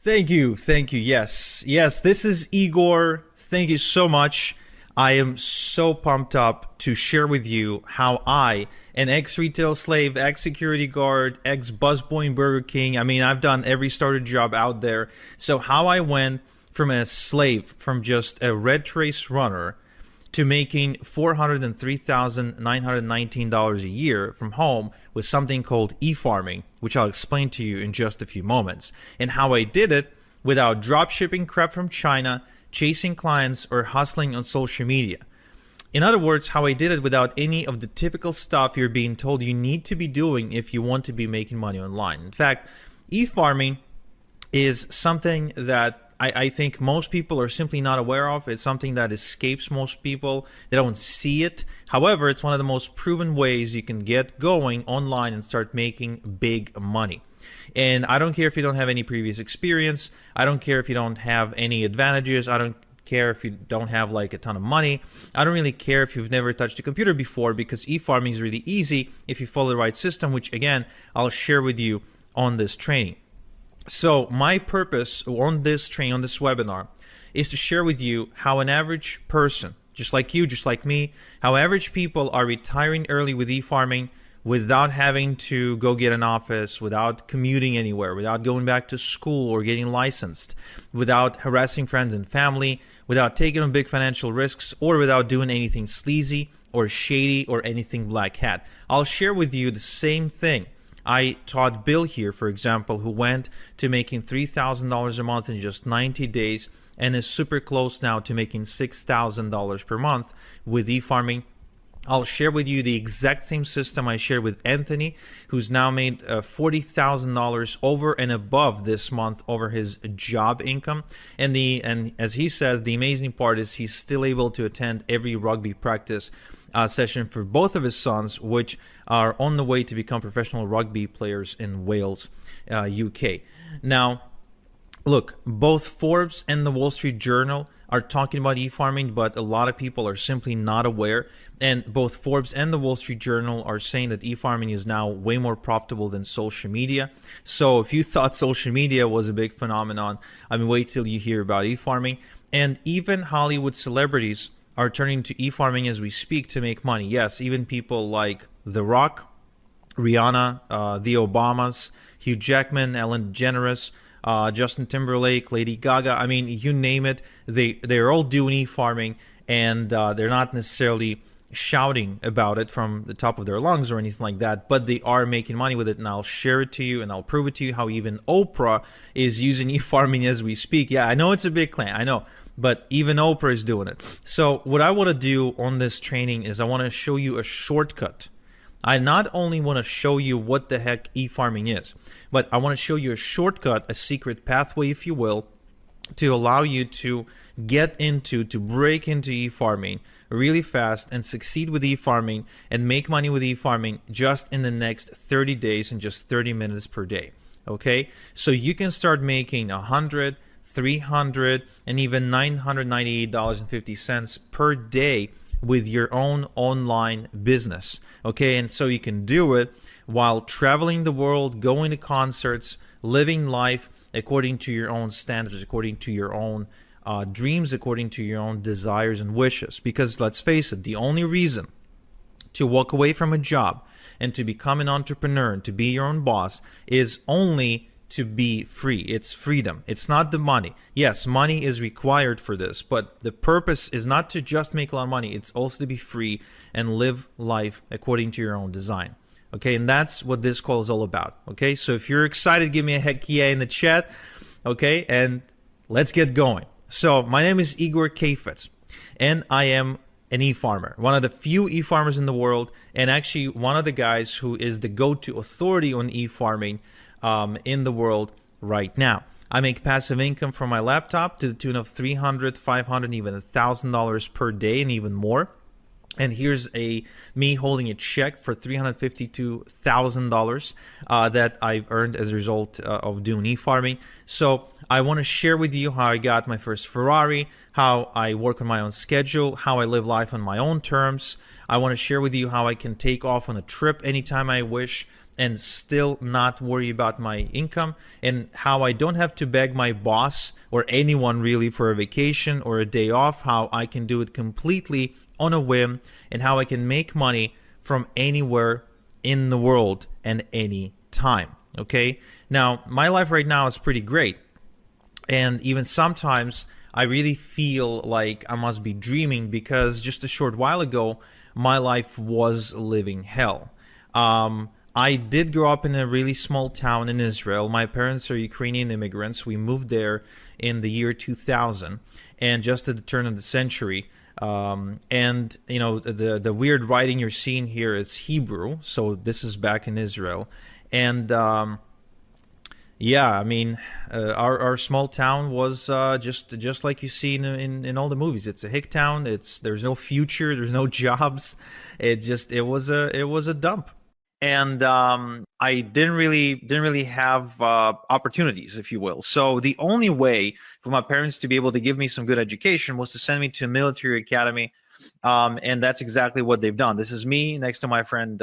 Thank you. Thank you. Yes. Yes, this is Igor. Thank you so much. I am so pumped up to share with you how I, an ex retail slave, ex security guard, ex busboy in Burger King, I mean, I've done every starter job out there. So, how I went from a slave, from just a red trace runner, to making $403,919 a year from home with something called efarming, which I'll explain to you in just a few moments, and how I did it without drop shipping crap from China, chasing clients, or hustling on social media. In other words, how I did it without any of the typical stuff you're being told you need to be doing if you want to be making money online. In fact, e-farming is something that I think most people are simply not aware of. It's something that escapes most people. They don't see it. However, it's one of the most proven ways you can get going online and start making big money. And I don't care if you don't have any previous experience. I don't care if you don't have any advantages. I don't care if you don't have like a ton of money. I don't really care if you've never touched a computer before, because e-farming is really easy if you follow the right system, which again, I'll share with you on this training. So my purpose on this training, on this webinar, is to share with you how an average person, just like you, just like me, how average people are retiring early with e-farming without having to go get an office, without commuting anywhere, without going back to school or getting licensed, without harassing friends and family, without taking on big financial risks, or without doing anything sleazy or shady or anything black hat. I'll share with you the same thing I taught Bill here, for example, who went to making $3,000 a month in just 90 days and is super close now to making $6,000 per month with e-farming. I'll share with you the exact same system I shared with Anthony, who's now made $40,000 over and above this month over his job income. And as he says, the amazing part is he's still able to attend every rugby practice session for both of his sons, which are on the way to become professional rugby players in Wales, UK. Now, look, both Forbes and the Wall Street Journal are talking about e-farming, but a lot of people are simply not aware. And both Forbes and the Wall Street Journal are saying that e-farming is now way more profitable than social media. So if you thought social media was a big phenomenon, I mean, wait till you hear about e-farming. And even Hollywood celebrities are turning to e-farming as we speak to make money. Yes, even people like The Rock, Rihanna, the Obamas, Hugh Jackman, Ellen DeGeneres, Justin Timberlake, Lady Gaga. I mean, you name it, they're all doing e-farming, and they're not necessarily shouting about it from the top of their lungs or anything like that, but they are making money with it, and I'll share it to you, and I'll prove it to you how even Oprah is using e-farming as we speak. Yeah, I know it's a big claim, I know, but even Oprah is doing it. So what I want to do on this training is I want to show you a shortcut. I not only want to show you what the heck e-farming is, but I want to show you a shortcut, a secret pathway, if you will, to allow you to break into e-farming really fast and succeed with e-farming and make money with e-farming just in the next 30 days and just 30 minutes per day. Okay? So you can start making $100, $300, and even $998.50 per day with your own online business. Okay, and so you can do it while traveling the world, going to concerts, living life according to your own standards, according to your own dreams, according to your own desires and wishes. Because let's face it, the only reason to walk away from a job and to become an entrepreneur and to be your own boss is only to be free. It's freedom. It's not the money. Yes, money is required for this, but the purpose is not to just make a lot of money. It's also to be free and live life according to your own design. Okay, and that's what this call is all about. Okay, so if you're excited, give me a heck yeah in the chat. Okay, and let's get going. So my name is Igor Kafetz, and I am an e-farmer, one of the few e-farmers in the world, and actually one of the guys who is the go-to authority on e-farming in the world right now. I make passive income from my laptop to the tune of $300, $500, even $1,000 per day, and even more. And here's me holding a check for $352,000 that I've earned as a result of doing e-farming. So I want to share with you how I got my first Ferrari, how I work on my own schedule, how I live life on my own terms. I want to share with you how I can take off on a trip anytime I wish, and still not worry about my income, and how I don't have to beg my boss or anyone really for a vacation or a day off, how I can do it completely on a whim, and how I can make money from anywhere in the world and any time. Okay, now my life right now is pretty great, and even sometimes I really feel like I must be dreaming, because just a short while ago my life was living hell. I did grow up in a really small town in Israel. My parents are Ukrainian immigrants. We moved there in the year 2000, and just at the turn of the century. And you know, the weird writing you're seeing here is Hebrew, so this is back in Israel. And yeah, I mean, our small town was just like you see in all the movies. It's a hick town. There's no future. There's no jobs. It was a dump, and I didn't really have opportunities, if you will. So the only way for my parents to be able to give me some good education was to send me to a military academy, and that's exactly what they've done. This is me next to my friend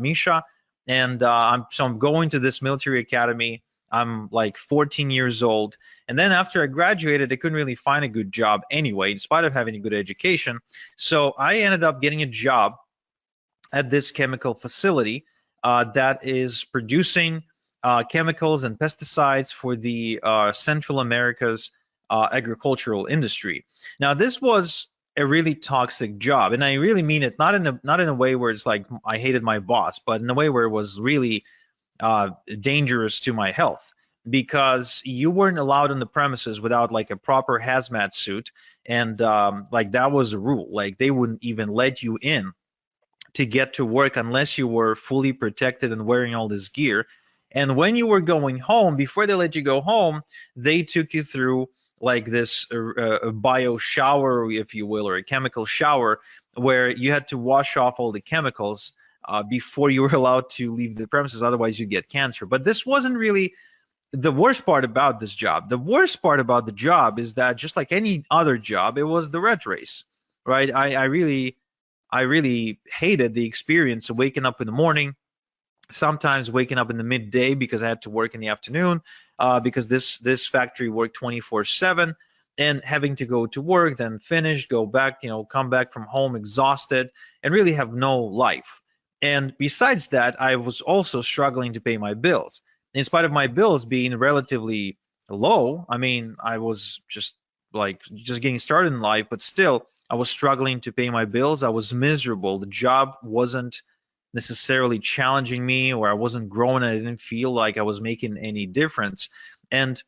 Misha, and I'm going to this military academy. I'm like 14 years old, and then after I graduated, I couldn't really find a good job anyway, in spite of having a good education. So I ended up getting a job at this chemical facility that is producing chemicals and pesticides for the Central America's agricultural industry. Now, this was a really toxic job, and I really mean it, not in a way where it's like I hated my boss, but in a way where it was really dangerous to my health, because you weren't allowed on the premises without like a proper hazmat suit, and like that was a rule. Like they wouldn't even let you in to get to work unless you were fully protected and wearing all this gear. And when you were going home, before they let you go home, they took you through like this bio shower, if you will, or a chemical shower, where you had to wash off all the chemicals before you were allowed to leave the premises. Otherwise, you get cancer. But this wasn't really the worst part about this job. The worst part about the job is that, just like any other job, it was the rat race, right? I really hated the experience of waking up in the morning, sometimes waking up in the midday because I had to work in the afternoon, because this factory worked 24/7, and having to go to work, then finish, go back, come back from home exhausted, and really have no life. And besides that, I was also struggling to pay my bills. In spite of my bills being relatively low, I mean, I was just getting started in life, but still I was struggling to pay my bills. I was miserable. The job wasn't necessarily challenging me, or I wasn't growing. I didn't feel like I was making any difference. And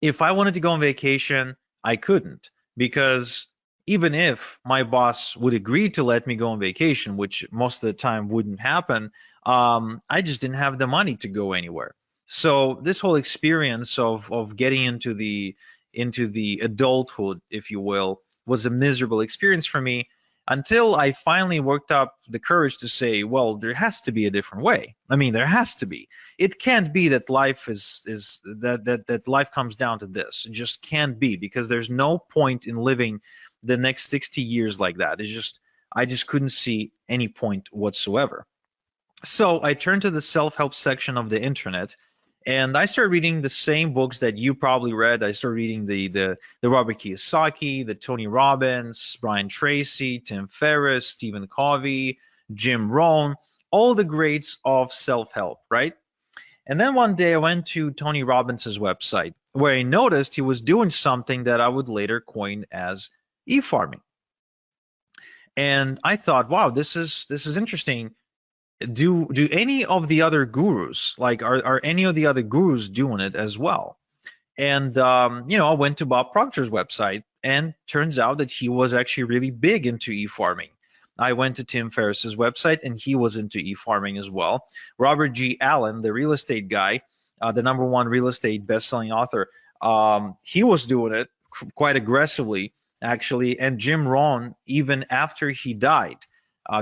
if I wanted to go on vacation, I couldn't, because even if my boss would agree to let me go on vacation, which most of the time wouldn't happen, I just didn't have the money to go anywhere. So this whole experience of getting into the adulthood, if you will, was a miserable experience for me, until I finally worked up the courage to say, well, there has to be a different way. I mean, there has to be. It can't be that life is that life comes down to this. It just can't be, because there's no point in living the next 60 years like that. I just couldn't see any point whatsoever. So I turned to the self-help section of the internet, and I started reading the same books that you probably read. I started reading the Robert Kiyosaki, the Tony Robbins, Brian Tracy, Tim Ferriss, Stephen Covey, Jim Rohn, all the greats of self-help, right? And then one day I went to Tony Robbins's website, where I noticed he was doing something that I would later coin as e-farming. And I thought, wow, this is interesting. Do any of the other gurus, like, are any of the other gurus doing it as well? And I went to Bob Proctor's website, and turns out that he was actually really big into e-farming. I went to Tim Ferriss's website, and he was into e-farming as well. Robert G. Allen, the real estate guy, the #1 real estate best-selling author, he was doing it quite aggressively, actually. And Jim Rohn, even after he died,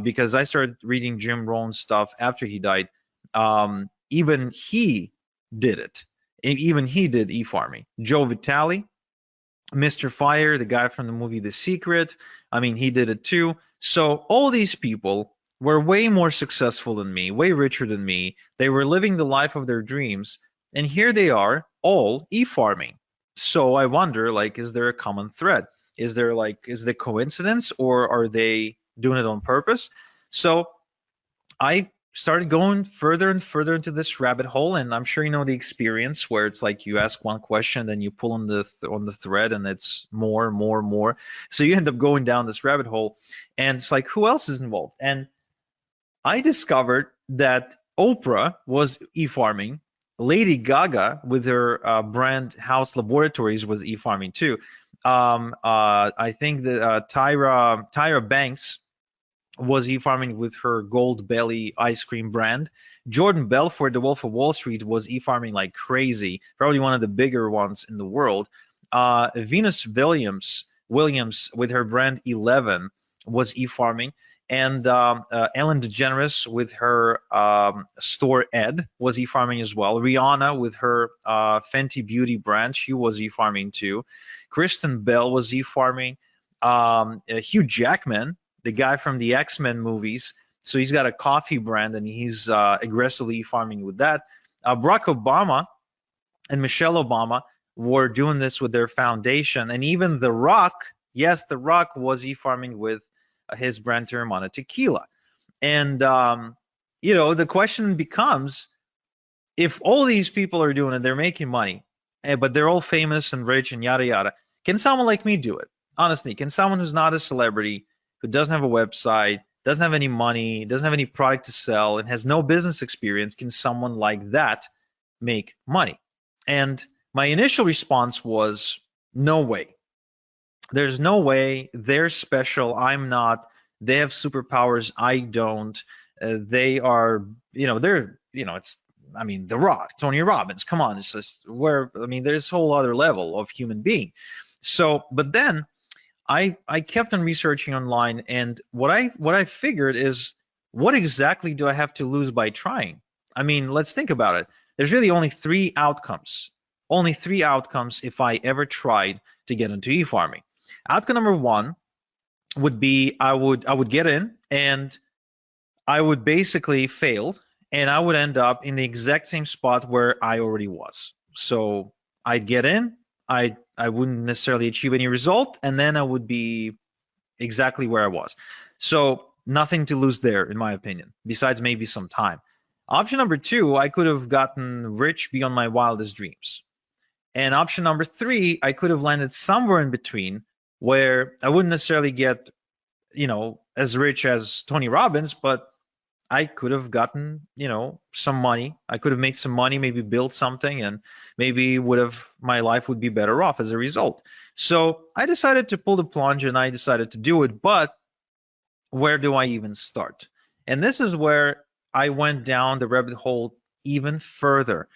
because I started reading Jim Rohn's stuff after he died, even he did it. Even he did e-farming. Joe Vitale, Mr. Fire, the guy from the movie The Secret, I mean, he did it too. So all these people were way more successful than me, way richer than me. They were living the life of their dreams. And here they are, all e-farming. So I wonder, like, is there a common thread? Is the coincidence, or are they doing it on purpose? So I started going further and further into this rabbit hole, and I'm sure you know the experience where it's like you ask one question, then you pull on the thread, and it's more, more, more. So you end up going down this rabbit hole, and it's like, who else is involved? And I discovered that Oprah was e-farming. Lady Gaga, with her brand House Laboratories, was e-farming too. I think that Tyra Banks was e-farming with her Gold Belly ice cream brand. Jordan Belfort, the Wolf of Wall Street, was e-farming like crazy, probably one of the bigger ones in the world. Venus Williams with her brand 11 was e-farming. And Ellen DeGeneres with her store Ed was e-farming as well. Rihanna with her Fenty Beauty brand, she was e-farming too. Kristen Bell was e-farming. Hugh Jackman, the guy from the X-Men movies. So he's got a coffee brand, and he's aggressively farming with that. Barack Obama and Michelle Obama were doing this with their foundation, and even The Rock, yes, The Rock was e-farming with his brand Teremana Tequila. And the question becomes, if all these people are doing it, they're making money, but they're all famous and rich and yada yada. Can someone like me do it? Honestly, can someone who's not a celebrity, who doesn't have a website, doesn't have any money, doesn't have any product to sell, and has no business experience, can someone like that make money? And my initial response was, no way. There's no way. They're special. I'm not. They have superpowers. I don't. They are, it's, I mean, The Rock, Tony Robbins. Come on, it's just I mean, there's a whole other level of human being. So, but then I kept on researching online, and what I figured is, what exactly do I have to lose by trying? I mean, let's think about it. There's really only three outcomes. Only three outcomes if I ever tried to get into e-farming. Outcome number one would be I would get in, and I would basically fail, and I would end up in the exact same spot where I already was. So I'd get in, I wouldn't necessarily achieve any result, and then I would be exactly where I was. So nothing to lose there, in my opinion, besides maybe some time. Option number two, I could have gotten rich beyond my wildest dreams. And option number three, I could have landed somewhere in between, where I wouldn't necessarily get, as rich as Tony Robbins, but I could have gotten, some money. I could have made some money, maybe built something, and maybe my life would be better off as a result. So I decided to pull the plunge, and I decided to do it. But where do I even start? And this is where I went down the rabbit hole even further,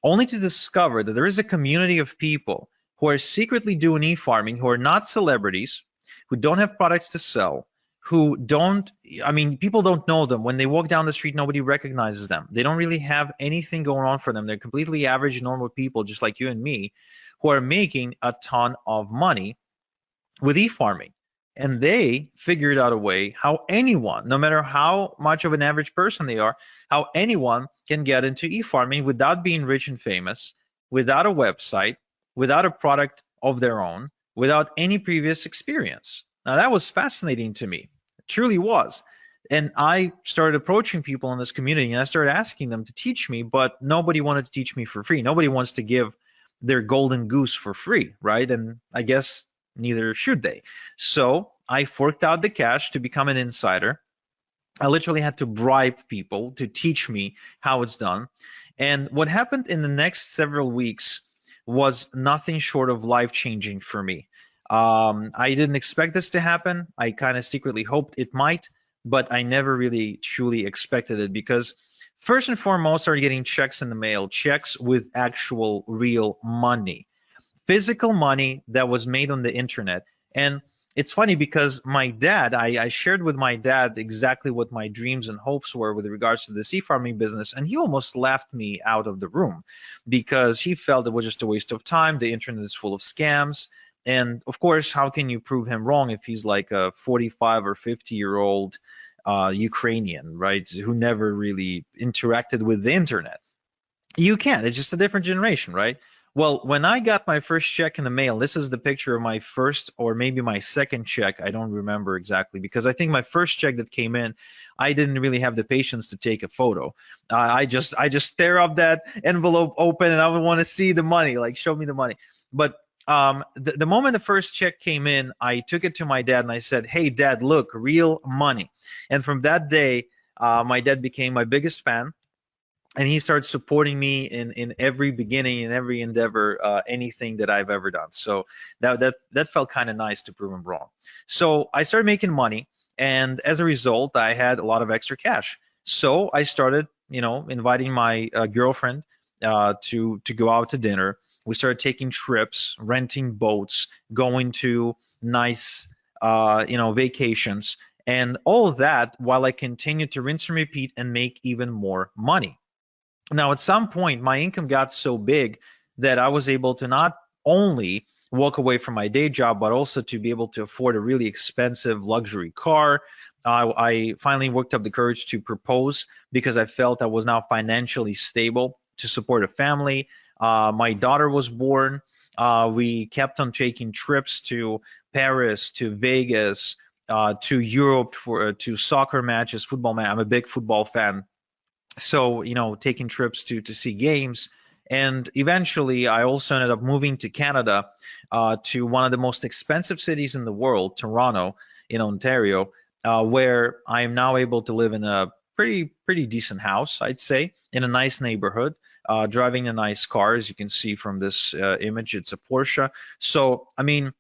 only to discover that there is a community of people who are secretly doing e-farming, who are not celebrities, who don't have products to sell, who don't, I mean, people don't know them. When they walk down the street, nobody recognizes them. They don't really have anything going on for them. They're completely average, normal people, just like you and me, who are making a ton of money with e-farming. And they figured out a way how anyone, no matter how much of an average person they are, how anyone can get into e-farming without being rich and famous, without a website, without a product of their own, without any previous experience. Now that was fascinating to me. It truly was. And I started approaching people in this community, and I started asking them to teach me, but nobody wanted to teach me for free. Nobody wants to give their golden goose for free, right? And I guess neither should they. So I forked out the cash to become an insider. I literally had to bribe people to teach me how it's done. And what happened in the next several weeks was nothing short of life-changing for me. I didn't expect this to happen. I kind of secretly hoped it might, but I never really truly expected it, because first and foremost, I started getting checks in the mail, checks with actual real money, physical money that was made on the internet. And it's funny because my dad, I shared with my dad exactly what my dreams and hopes were with regards to the sea farming business, and he almost laughed me out of the room because he felt it was just a waste of time. The internet is full of scams. And of course, how can you prove him wrong if he's like a 45 or 50-year-old Ukrainian, right, who never really interacted with the internet. You can't. It's just a different generation, right? Well, when I got my first check in the mail, this is the picture of my first or maybe my second check. I don't remember exactly because I think my first check that came in, I didn't really have the patience to take a photo. I just stare up that envelope open and I would want to see the money, like show me the money. But the moment the first check came in, I took it to my dad and I said, "Hey, Dad, look, real money." And from that day, my dad became my biggest fan, and he started supporting me in every beginning, in every endeavor, anything that I've ever done. So that felt kind of nice to prove him wrong. So I started making money, and as a result, I had a lot of extra cash. So I started, inviting my girlfriend to go out to dinner. We started taking trips, renting boats, going to nice vacations, and all of that while I continued to rinse and repeat and make even more money. Now, at some point, my income got so big that I was able to not only walk away from my day job, but also to be able to afford a really expensive luxury car. I finally worked up the courage to propose because I felt I was now financially stable to support a family. My daughter was born. We kept on taking trips to Paris, to Vegas, to Europe for to soccer matches, football match. I'm a big football fan, so taking trips to see games. And eventually I also ended up moving to Canada, to one of the most expensive cities in the world, Toronto, in Ontario, where I am now able to live in a pretty decent house, I'd say, in a nice neighborhood, driving a nice car. As you can see from this image, it's a Porsche. So I mean,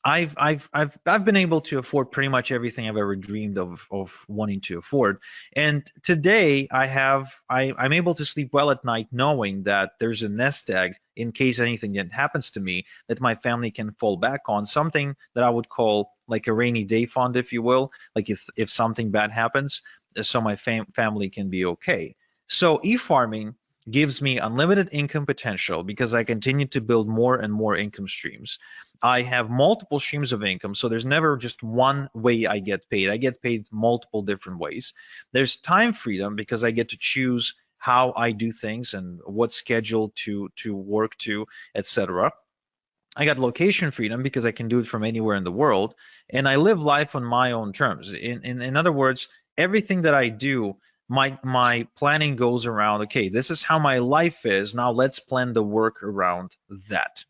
I've been able to afford pretty much everything I've ever dreamed of wanting to afford. And today I'm able to sleep well at night knowing that there's a nest egg in case anything happens to me that my family can fall back on, something that I would call like a rainy day fund, if you will, like if something bad happens, so my family can be okay. So e-farming gives me unlimited income potential because I continue to build more and more income streams. I have multiple streams of income, so there's never just one way I get paid. I get paid multiple different ways. There's time freedom because I get to choose how I do things and what schedule to work to, etc. I got location freedom because I can do it from anywhere in the world, and I live life on my own terms. In other words, everything that I do, my planning goes around, okay, this is how my life is. Now let's plan the work around that.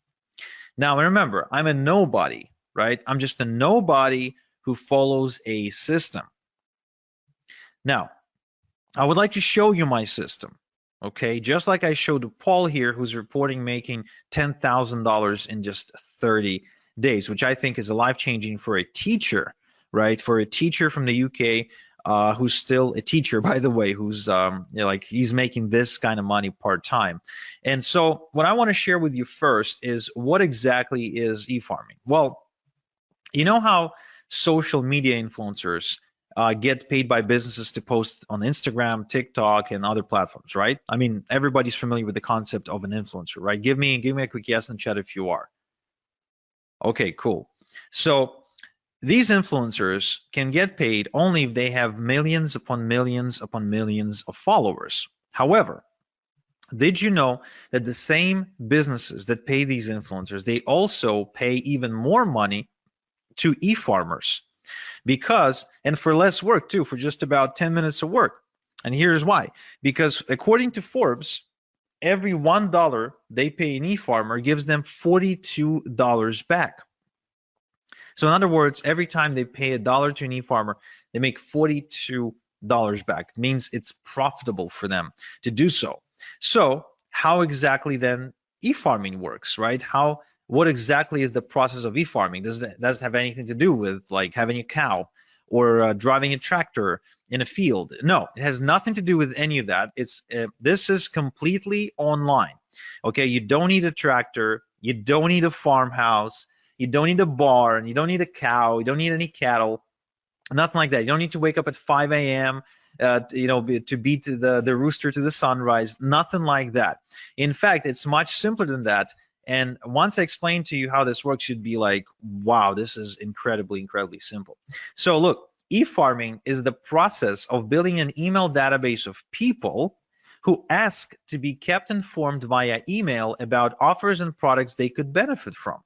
Now remember, I'm a nobody, right? I'm just a nobody who follows a system. Now, I would like to show you my system, okay? Just like I showed Paul here, who's reporting making $10,000 in just 30 days, which I think is life-changing for a teacher, right? For a teacher from the UK, who's still a teacher, by the way, who's like he's making this kind of money part-time. And so what I want to share with you first is what exactly is e-farming? Well, you know how social media influencers get paid by businesses to post on Instagram, TikTok, and other platforms, right? I mean, everybody's familiar with the concept of an influencer, right? Give me a quick yes in chat if you are. Okay, cool. So these influencers can get paid only if they have millions upon millions upon millions of followers. However, did you know that the same businesses that pay these influencers, they also pay even more money to e-farmers? Because, and for less work too, for just about 10 minutes of work. And here's why. Because according to Forbes, every $1 they pay an e-farmer gives them $42 back. So in other words, every time they pay $1 to an e-farmer, they make $42 back. It means it's profitable for them to do so. So how exactly then e-farming works, right? What exactly is the process of e-farming? Does it have anything to do with like having a cow or driving a tractor in a field? No, it has nothing to do with any of that. This is completely online. Okay, you don't need a tractor, you don't need a farmhouse, you don't need a barn, you don't need a cow, you don't need any cattle, nothing like that. You don't need to wake up at 5 a.m. To beat the rooster to the sunrise, nothing like that. In fact, it's much simpler than that. And once I explain to you how this works, you'd be like, wow, this is incredibly, incredibly simple. So look, E-farming is the process of building an email database of people who ask to be kept informed via email about offers and products they could benefit from.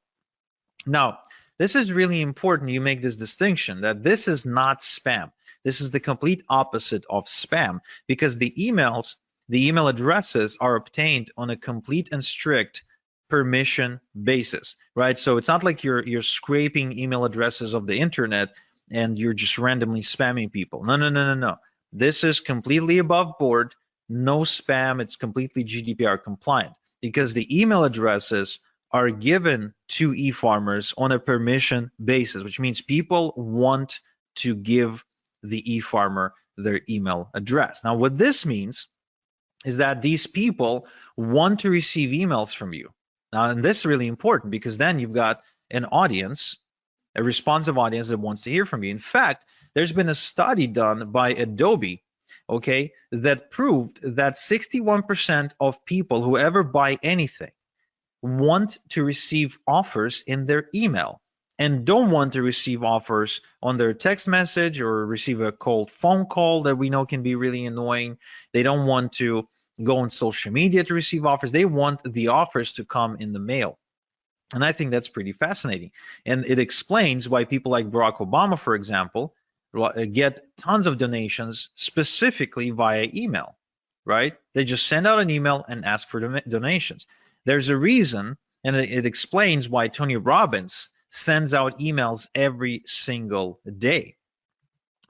Now, this is really important you make this distinction that this is not spam. This is the complete opposite of spam, because the email addresses are obtained on a complete and strict permission basis, right? So it's not like you're scraping email addresses of the internet and you're just randomly spamming people. No, no, no, no, no. This is completely above board, no spam. It's completely GDPR compliant because the email addresses are given to e-farmers on a permission basis, which means people want to give the e-farmer their email address. Now, what this means is that these people want to receive emails from you. Now, and this is really important because then you've got an audience, a responsive audience that wants to hear from you. In fact, there's been a study done by Adobe, okay, that proved that 61% of people who ever buy anything want to receive offers in their email and don't want to receive offers on their text message or receive a cold phone call that we know can be really annoying. They don't want to go on social media to receive offers. They want the offers to come in the mail. And I think that's pretty fascinating. And it explains why people like Barack Obama, for example, get tons of donations specifically via email, right? They just send out an email and ask for donations. There's a reason, and it explains why Tony Robbins sends out emails every single day.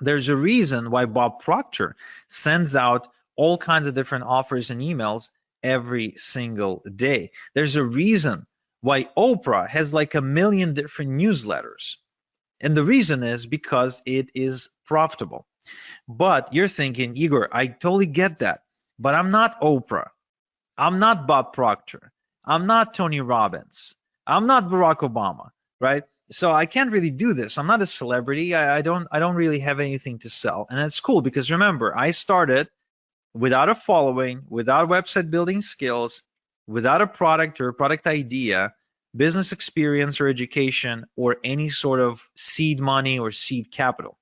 There's a reason why Bob Proctor sends out all kinds of different offers and emails every single day. There's a reason why Oprah has like 1 million different newsletters. And the reason is because it is profitable. But you're thinking, Igor, I totally get that, but I'm not Oprah. I'm not Bob Proctor. I'm not Tony Robbins. I'm not Barack Obama, right? So I can't really do this. I'm not a celebrity. I don't really have anything to sell. And that's cool because remember, I started without a following, without website building skills, without a product or a product idea, business experience or education, or any sort of seed money or seed capital.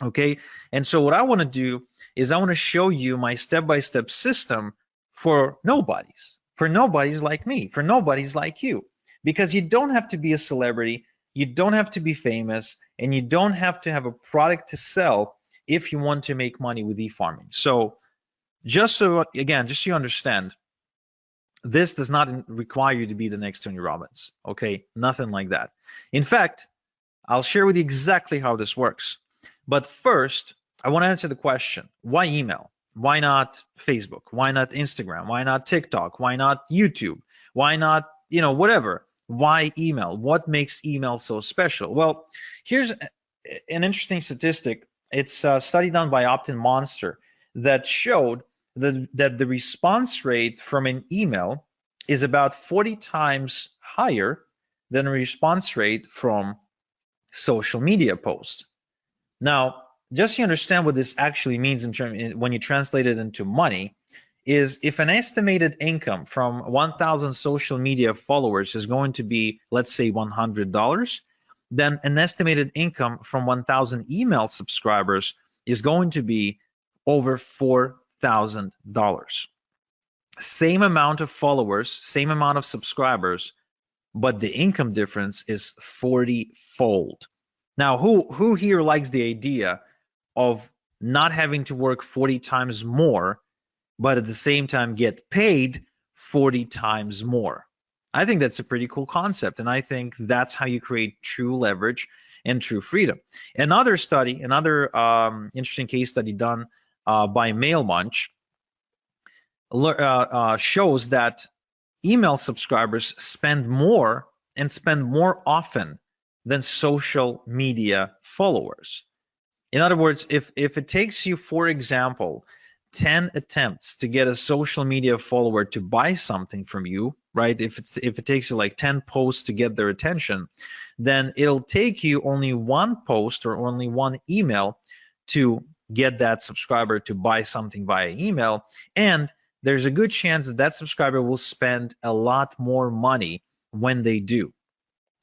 Okay. And so what I want to do is I want to show you my step-by-step system for nobodies like me, for nobodies like you, because you don't have to be a celebrity, you don't have to be famous, and you don't have to have a product to sell if you want to make money with e-farming. So just so you understand, this does not require you to be the next Tony Robbins, okay? Nothing like that. In fact, I'll share with you exactly how this works. But first, I want to answer the question, why email? Why not Facebook? Why not Instagram? Why not TikTok? Why not YouTube? Why not, whatever? Why email? What makes email so special? Well, here's an interesting statistic. It's a study done by Opt-in Monster that showed that the response rate from an email is about 40 times higher than a response rate from social media posts. Now, just so you understand what this actually means when you translate it into money, is if an estimated income from 1,000 social media followers is going to be, let's say, $100, then an estimated income from 1,000 email subscribers is going to be over $4,000. Same amount of followers, same amount of subscribers, but the income difference is 40-fold. Now, who here likes the idea of not having to work 40 times more, but at the same time get paid 40 times more? I think that's a pretty cool concept, and I think that's how you create true leverage and true freedom. Another study, another interesting case study done by MailMunch shows that email subscribers spend more and spend more often than social media followers. In other words, if it takes you, for example, 10 attempts to get a social media follower to buy something from you, right? If it takes you like 10 posts to get their attention, then it'll take you only one post or only one email to get that subscriber to buy something via email. And there's a good chance that that subscriber will spend a lot more money when they do.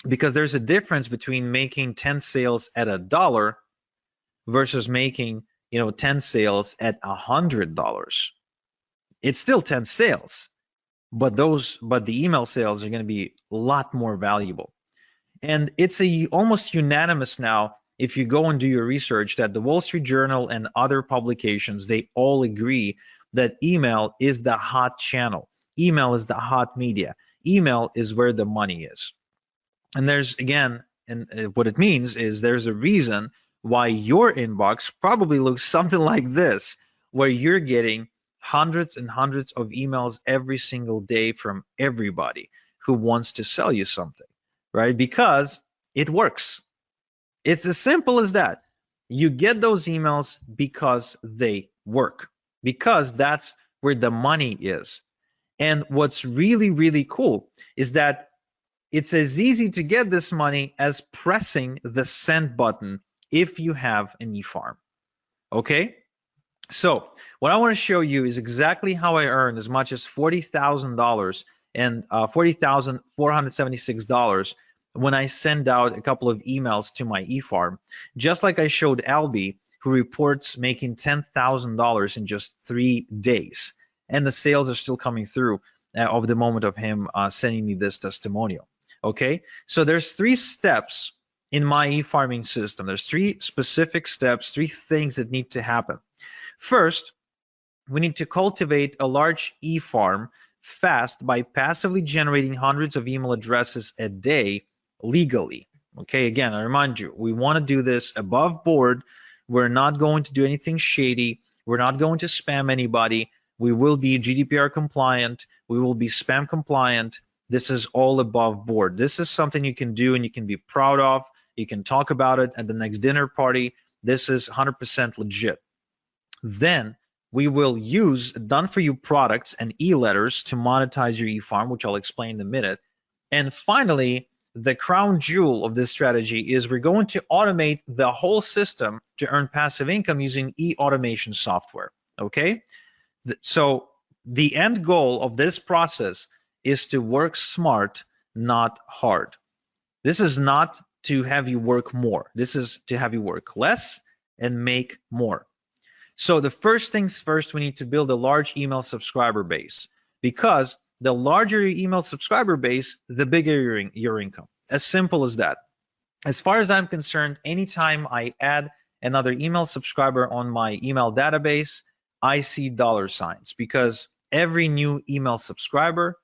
Because there's a difference between making 10 sales at $1 versus making 10 sales at $100. It's still 10 sales, but the email sales are going to be a lot more valuable. And it's almost unanimous now, if you go and do your research, that the Wall Street Journal and other publications, they all agree that email is the hot channel. Email is the hot media. Email is where the money is. And there's, again, and what it means is there's a reason why your inbox probably looks something like this, where you're getting hundreds and hundreds of emails every single day from everybody who wants to sell you something, right? Because it works. It's as simple as that. You get those emails because they work, because that's where the money is. And what's really, really cool is that it's as easy to get this money as pressing the send button if you have an eFarm. Okay? So what I want to show you is exactly how I earned as much as $40,000 and $40,476 when I send out a couple of emails to my eFarm, just like I showed Albie, who reports making $10,000 in just 3 days. And the sales are still coming through of the moment of him sending me this testimonial. Okay, so there's 3 steps in my e-farming system. There's 3 specific steps, 3 things that need to happen. First, we need to cultivate a large e-farm fast by passively generating hundreds of email addresses a day legally. Okay, again, I remind you, we want to do this above board. We're not going to do anything shady. We're not going to spam anybody. We will be GDPR compliant. We will be spam compliant. This is all above board. This is something you can do and you can be proud of. You can talk about it at the next dinner party. This is 100% legit. Then we will use done-for-you products and e-letters to monetize your e-farm, which I'll explain in a minute. And finally, the crown jewel of this strategy is we're going to automate the whole system to earn passive income using e-automation software, okay? So the end goal of this process is to work smart, not hard. This is not to have you work more. This is to have you work less and make more. So the first things first, we need to build a large email subscriber base, because the larger your email subscriber base, the bigger your income. As simple as that. As far as I'm concerned, anytime I add another email subscriber on my email database, I see dollar signs, because every new email subscriber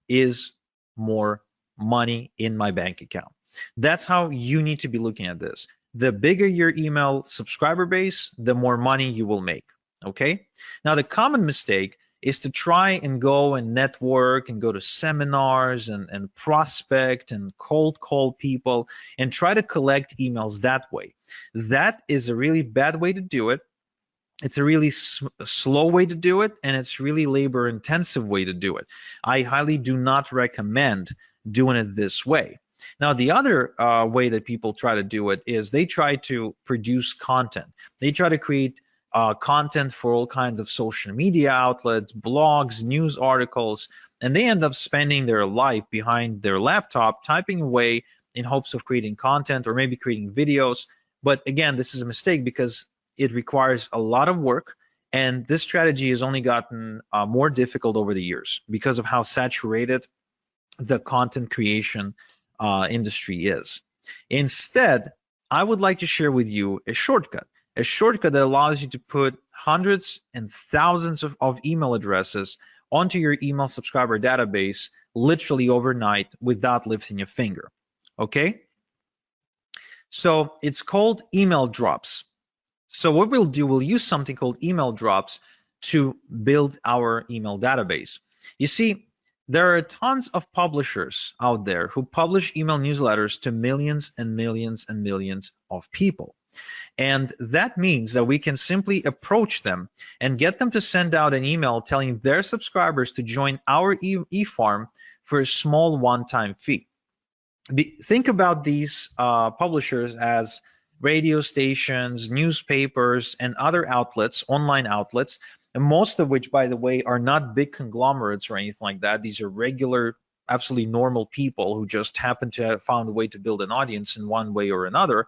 is more money in my bank account. That's how you need to be looking at this. The bigger your email subscriber base, the more money you will make, okay? Now, the common mistake is to try and go and network and go to seminars and prospect and cold call people and try to collect emails that way. That is a really bad way to do it. It's a really slow way to do it, and it's really labor intensive way to do it. I highly do not recommend doing it this way. Now, the other way that people try to do it is they try to produce content. They try to create content for all kinds of social media outlets, blogs, news articles, and they end up spending their life behind their laptop typing away in hopes of creating content or maybe creating videos. But again, this is a mistake because it requires a lot of work, and this strategy has only gotten more difficult over the years because of how saturated the content creation industry is. Instead, I would like to share with you a shortcut that allows you to put hundreds and thousands of email addresses onto your email subscriber database literally overnight without lifting a finger, okay? So it's called email drops. So what we'll do, we'll use something called email drops to build our email database. You see, there are tons of publishers out there who publish email newsletters to millions and millions and millions of people. And that means that we can simply approach them and get them to send out an email telling their subscribers to join our eFarm for a small one-time fee. Think about these publishers as radio stations, newspapers, and other outlets, online outlets, and most of which, by the way, are not big conglomerates or anything like that. These are regular, absolutely normal people who just happen to have found a way to build an audience in one way or another.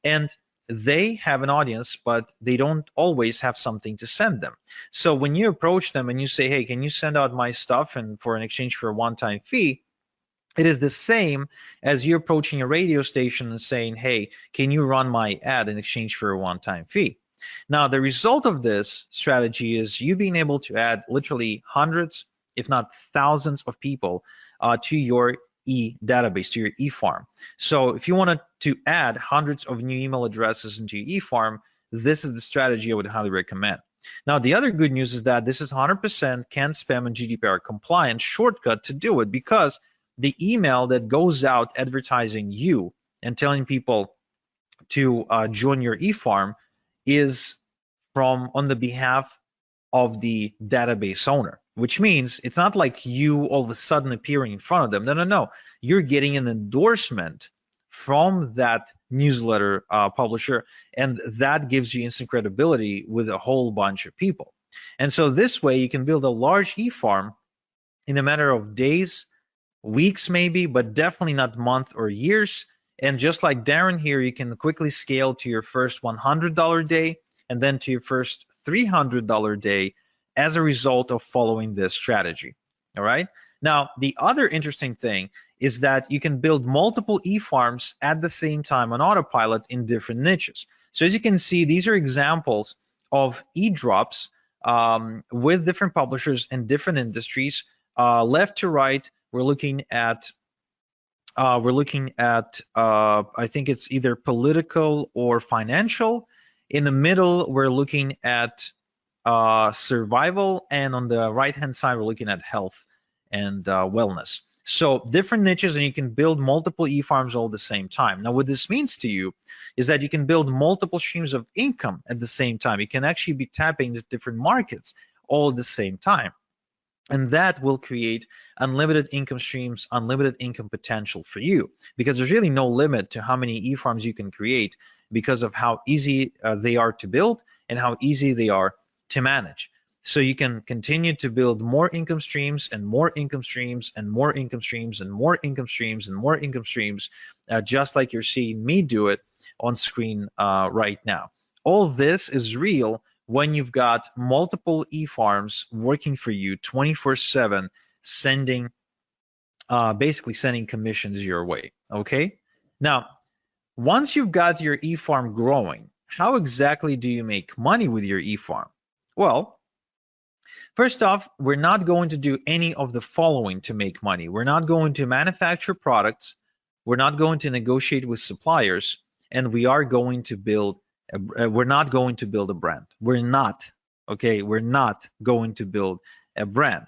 And they have an audience, but they don't always have something to send them. So when you approach them and you say, hey, can you send out my stuff and for an exchange for a one-time fee, it is the same as you approaching a radio station and saying, hey, can you run my ad in exchange for a one-time fee? Now, the result of this strategy is you being able to add literally hundreds, if not thousands of people to your database, to your eFarm. So if you wanted to add hundreds of new email addresses into your eFarm, this is the strategy I would highly recommend. Now, the other good news is that this is 100% CAN spam and GDPR compliant shortcut to do it, because the email that goes out advertising you and telling people to join your eFarm is from on the behalf of the database owner, which means it's not like you all of a sudden appearing in front of them. No, no, no. You're getting an endorsement from that newsletter publisher, and that gives you instant credibility with a whole bunch of people. And so this way you can build a large eFarm in a matter of days, weeks maybe, but definitely not months or years. And just like Darren here, you can quickly scale to your first $100 day and then to your first $300 day as a result of following this strategy. All right. Now, the other interesting thing is that you can build multiple e-farms at the same time on autopilot in different niches. So as you can see, these are examples of e-drops with different publishers and different industries. Left to right, we're looking at I think it's either political or financial. In the middle, we're looking at survival, and on the right hand side, we're looking at health and wellness. So different niches, and you can build multiple e-farms all at the same time. Now, what this means to you is that you can build multiple streams of income at the same time. You can actually be tapping into different markets all at the same time. And that will create unlimited income streams, unlimited income potential for you, because there's really no limit to how many e-farms you can create because of how easy they are to build and how easy they are to manage. So you can continue to build more income streams and more income streams and more income streams and more income streams and more income streams, just like you're seeing me do it on screen right now. All this is real when you've got multiple e-farms working for you 24/7, sending basically sending commissions your way. Okay. Now, once you've got your e-farm growing, how exactly do you make money with your e-farm? Well, first off, we're not going to do any of the following to make money. We're not going to manufacture products. We're not going to negotiate with suppliers, and we are going to build we're not going to build a brand. We're not, okay? We're not going to build a brand.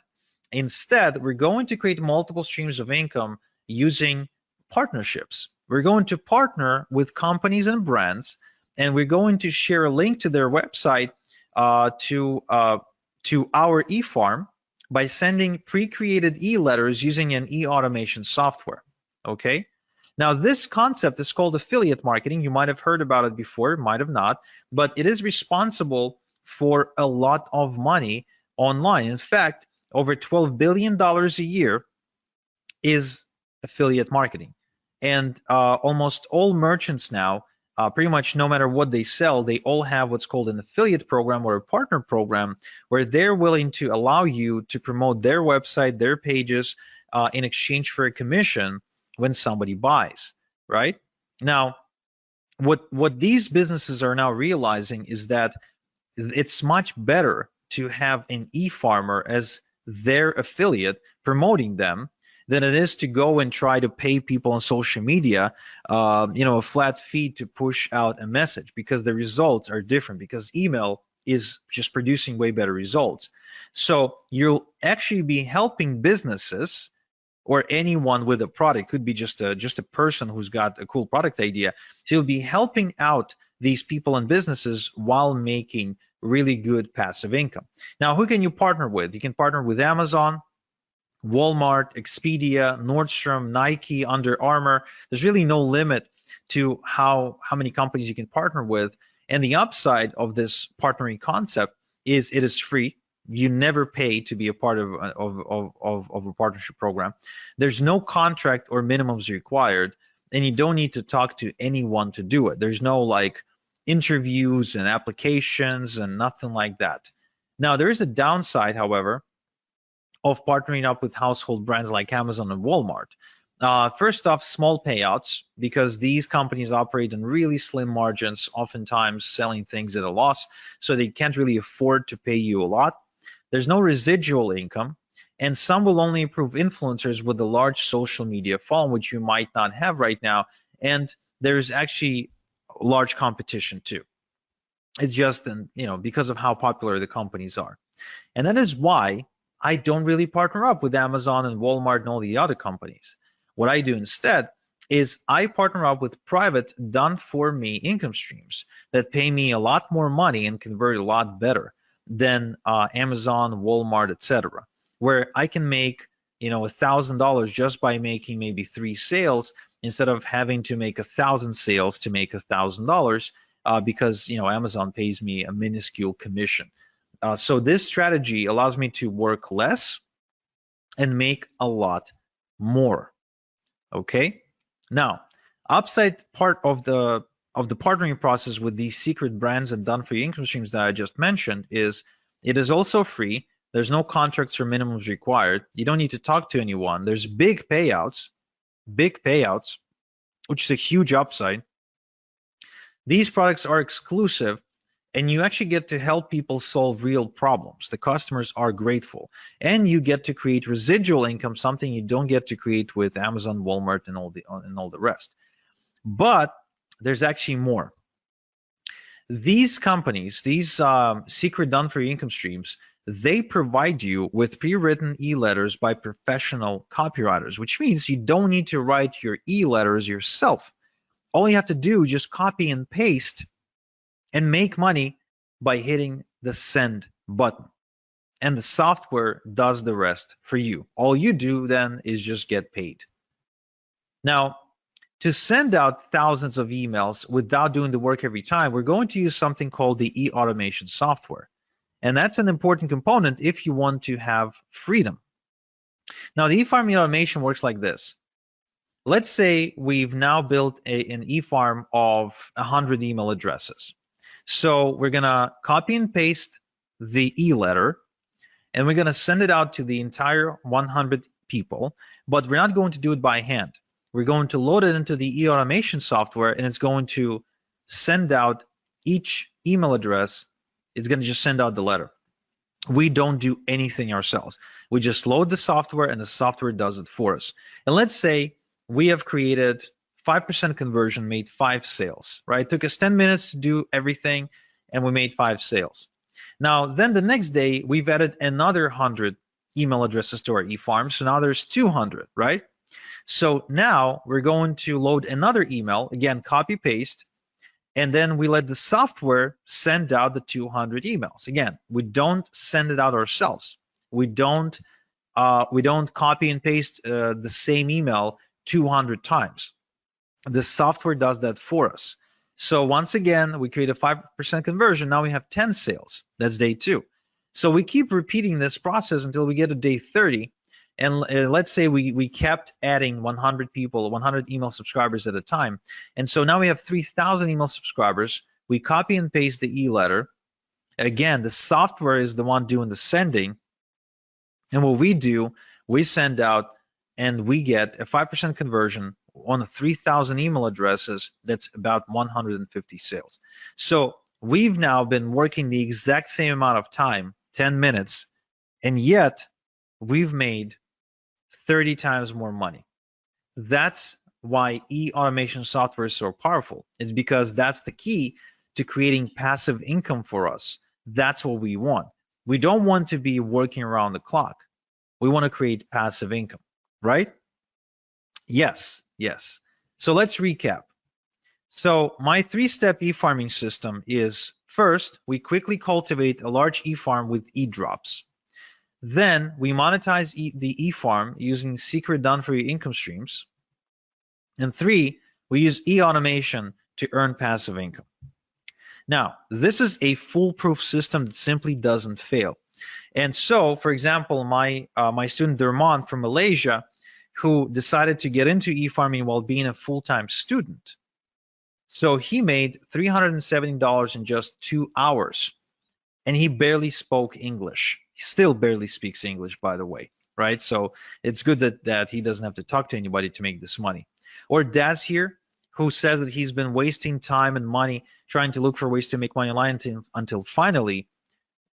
Instead, we're going to create multiple streams of income using partnerships. We're going to partner with companies and brands, and we're going to share a link to their website to our eFarm by sending pre-created e-letters using an e-automation software, okay? Now, this concept is called affiliate marketing. You might have heard about it before, might have not, but it is responsible for a lot of money online. In fact, over $12 billion a year is affiliate marketing. And almost all merchants now, pretty much no matter what they sell, they all have what's called an affiliate program or a partner program, where they're willing to allow you to promote their website, their pages, in exchange for a commission when somebody buys, right? Now, what these businesses are now realizing is that it's much better to have an e-farmer as their affiliate promoting them than it is to go and try to pay people on social media, a flat fee to push out a message, because the results are different, because email is just producing way better results. So you'll actually be helping businesses or anyone with a product. Could be just a person who's got a cool product idea. So you'll be helping out these people and businesses while making really good passive income. Now, who can you partner with? You can partner with Amazon, Walmart, Expedia, Nordstrom, Nike, Under Armour. There's really no limit to how many companies you can partner with. And the upside of this partnering concept is it is free. You never pay to be a part of a partnership program. There's no contract or minimums required, and you don't need to talk to anyone to do it. There's no like interviews and applications and nothing like that. Now, there is a downside, however, of partnering up with household brands like Amazon and Walmart. First off, small payouts, because these companies operate in really slim margins, oftentimes selling things at a loss, so they can't really afford to pay you a lot. There's no residual income, and some will only approve influencers with a large social media following, which you might not have right now. And there's actually large competition too. It's just, because of how popular the companies are. And that is why I don't really partner up with Amazon and Walmart and all the other companies. What I do instead is I partner up with private done for me income streams that pay me a lot more money and convert a lot better than Amazon, Walmart, etc., where I can make $1,000 just by making maybe 3 sales instead of having to make 1,000 sales to make $1,000 because Amazon pays me a minuscule commission. So this strategy allows me to work less and make a lot more. Okay. Now, upside part of the partnering process with these secret brands and done for you income streams that I just mentioned is it is also free. There's no contracts or minimums required. You don't need to talk to anyone. There's big payouts, which is a huge upside. These products are exclusive, and you actually get to help people solve real problems. The customers are grateful, and you get to create residual income, something you don't get to create with Amazon, Walmart, and all the rest. But there's actually more. These companies, these secret done for you income streams, they provide you with pre-written e-letters by professional copywriters, which means you don't need to write your e-letters yourself. All you have to do is just copy and paste and make money by hitting the send button. And the software does the rest for you. All you do then is just get paid. Now, to send out thousands of emails without doing the work every time, we're going to use something called the e-automation software. And that's an important component if you want to have freedom. Now, the e-farming automation works like this. Let's say we've now built an e-farm of 100 email addresses. So we're gonna copy and paste the e-letter, and we're gonna send it out to the entire 100 people, but we're not going to do it by hand. We're going to load it into the e-automation software, and it's going to send out each email address. It's gonna just send out the letter. We don't do anything ourselves. We just load the software, and the software does it for us. And let's say we have created 5% conversion, made 5 sales, right? It took us 10 minutes to do everything, and we made 5 sales. Now, then the next day, we've added another 100 email addresses to our e-farm, so now there's 200, right? So now we're going to load another email, again, copy paste, and then we let the software send out the 200 emails. Again, we don't send it out ourselves. We don't copy and paste the same email 200 times. The software does that for us. So once again, we create a 5% conversion. Now we have 10 sales. That's day 2. So we keep repeating this process until we get to day 30. And let's say we kept adding 100 people, 100 email subscribers at a time. And so now we have 3,000 email subscribers. We copy and paste the e-letter. Again, the software is the one doing the sending. And what we do, we send out and we get a 5% conversion on the 3,000 email addresses. That's about 150 sales. So we've now been working the exact same amount of time, 10 minutes, and yet we've made 30 times more money. That's why e-automation software is so powerful. It's because that's the key to creating passive income for us. That's what we want. We don't want to be working around the clock. We want to create passive income, right? Yes. So let's recap. So my 3-step e-farming system is, first, we quickly cultivate a large e-farm with e-drops. Then we monetize the e-farm using secret done-for-you income streams. And 3, we use e-automation to earn passive income. Now, this is a foolproof system that simply doesn't fail. And so, for example, my student Derman from Malaysia, who decided to get into e-farming while being a full-time student, So he made $370 in just 2 hours, and he barely spoke English. He still barely speaks English, by the way, right? So it's good that he doesn't have to talk to anybody to make this money. Or Daz here, who says that he's been wasting time and money trying to look for ways to make money online until finally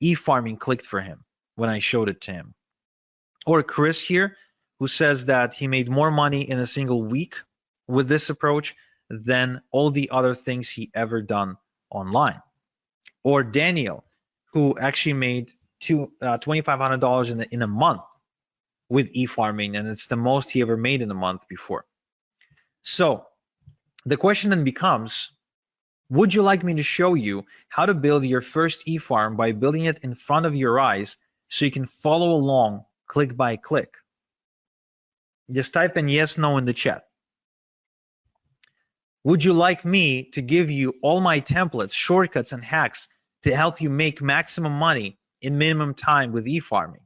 e-farming clicked for him when I showed it to him. Or Chris here, who says that he made more money in a single week with this approach than all the other things he ever done online. Or Daniel, who actually made $2,500 in a month with e-farming, and it's the most he ever made in a month before. So the question then becomes, would you like me to show you how to build your first e-farm by building it in front of your eyes so you can follow along click by click? Just type in yes, no in the chat. Would you like me to give you all my templates, shortcuts, and hacks to help you make maximum money in minimum time with e-farming?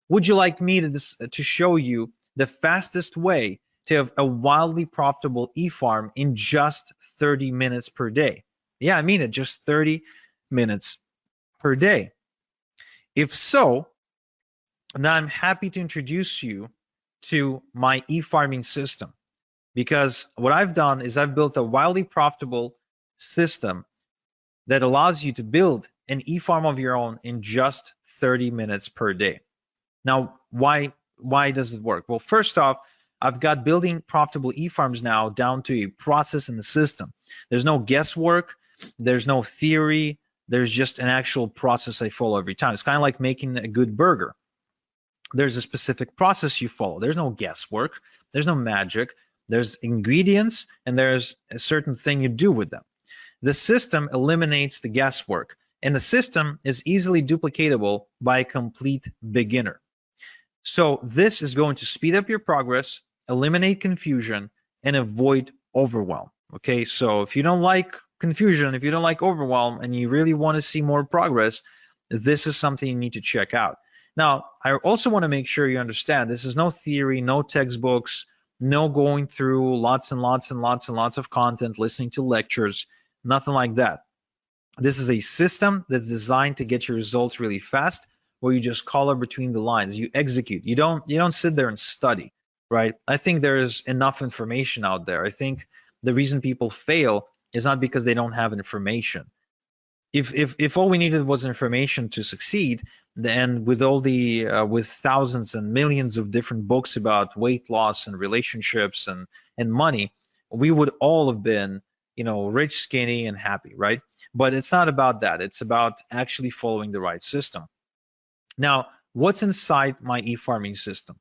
Would you like me to show you the fastest way to have a wildly profitable e-farm in just 30 minutes per day? Yeah, I mean it, just 30 minutes per day. If so, now I'm happy to introduce you to my e-farming system, because what I've done is I've built a wildly profitable system that allows you to build an e-farm of your own in just 30 minutes per day. Now, why does it work? Well, first off, I've got building profitable e-farms now down to a process in the system. There's no guesswork, there's no theory, there's just an actual process I follow every time. It's kind of like making a good burger. There's a specific process you follow. There's no guesswork, there's no magic, there's ingredients, and there's a certain thing you do with them. The system eliminates the guesswork, and the system is easily duplicatable by a complete beginner. So this is going to speed up your progress, eliminate confusion, and avoid overwhelm. Okay, so if you don't like confusion, if you don't like overwhelm, and you really want to see more progress, this is something you need to check out. Now, I also want to make sure you understand this is no theory, no textbooks, no going through lots and lots and lots and lots of content, listening to lectures, nothing like that. This is a system that's designed to get your results really fast, where you just color between the lines, you execute. You don't sit there and study, right? I think there is enough information out there. I think the reason people fail is not because they don't have information. If all we needed was information to succeed, then with all the with thousands and millions of different books about weight loss and relationships and money, we would all have been, you know, rich, skinny, and happy, right? But it's not about that. It's about actually following the right system. Now, what's inside my e-farming system?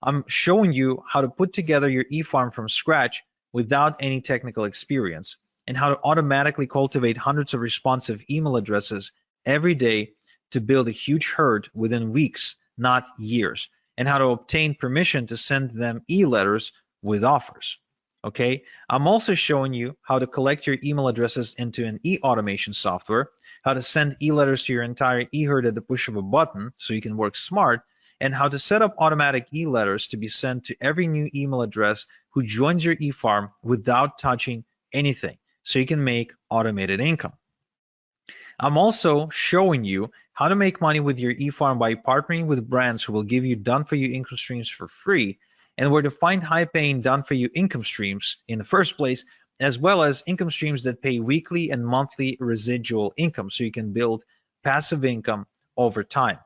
I'm showing you how to put together your e-farm from scratch without any technical experience, and how to automatically cultivate hundreds of responsive email addresses every day to build a huge herd within weeks, not years, and how to obtain permission to send them e-letters with offers. Okay, I'm also showing you how to collect your email addresses into an e-automation software, how to send e-letters to your entire e-herd at the push of a button so you can work smart, and how to set up automatic e-letters to be sent to every new email address who joins your e-farm without touching anything, so you can make automated income. I'm also showing you how to make money with your e-farm by partnering with brands who will give you done-for-you income streams for free, and where to find high-paying done-for-you income streams in the first place, as well as income streams that pay weekly and monthly residual income, so you can build passive income over time.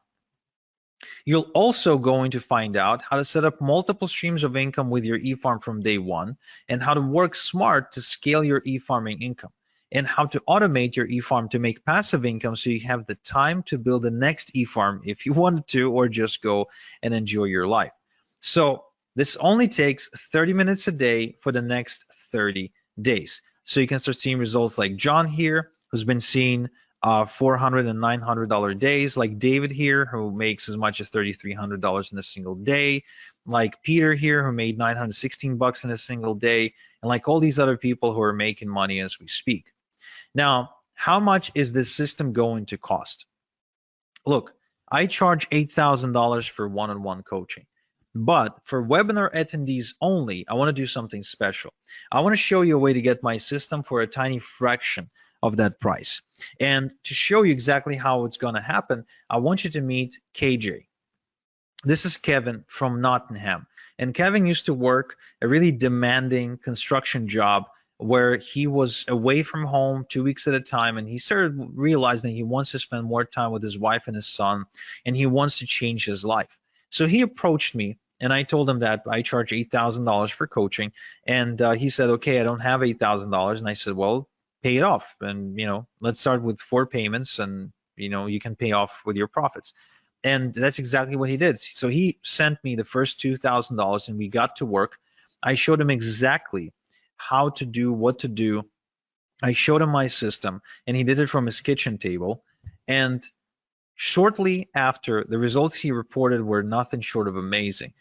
You're also going to find out how to set up multiple streams of income with your e-farm from day one, and how to work smart to scale your e-farming income, and how to automate your e-farm to make passive income so you have the time to build the next e-farm if you wanted to, or just go and enjoy your life. So this only takes 30 minutes a day for the next 30 days. So you can start seeing results like John here, who's been seeing $400 and $900 days, like David here, who makes as much as $3,300 in a single day, like Peter here, who made 916 bucks in a single day, and like all these other people who are making money as we speak. Now, how much is this system going to cost? Look, I charge $8,000 for one-on-one coaching. But for webinar attendees only, I want to do something special. I want to show you a way to get my system for a tiny fraction of that price. And to show you exactly how it's going to happen, I want you to meet KJ. This is Kevin from Nottingham. And Kevin used to work a really demanding construction job where he was away from home 2 weeks at a time, and he started realizing he wants to spend more time with his wife and his son, and he wants to change his life. So he approached me, and I told him that I charge $8,000 for coaching, and he said, okay, I don't have $8,000. And I said, well, pay it off, and let's start with 4 payments, and you can pay off with your profits. And that's exactly what he did. So he sent me the first $2,000, and we got to work. I showed him exactly how to do, what to do. I showed him my system, and he did it from his kitchen table. And shortly after, the results he reported were nothing short of amazing.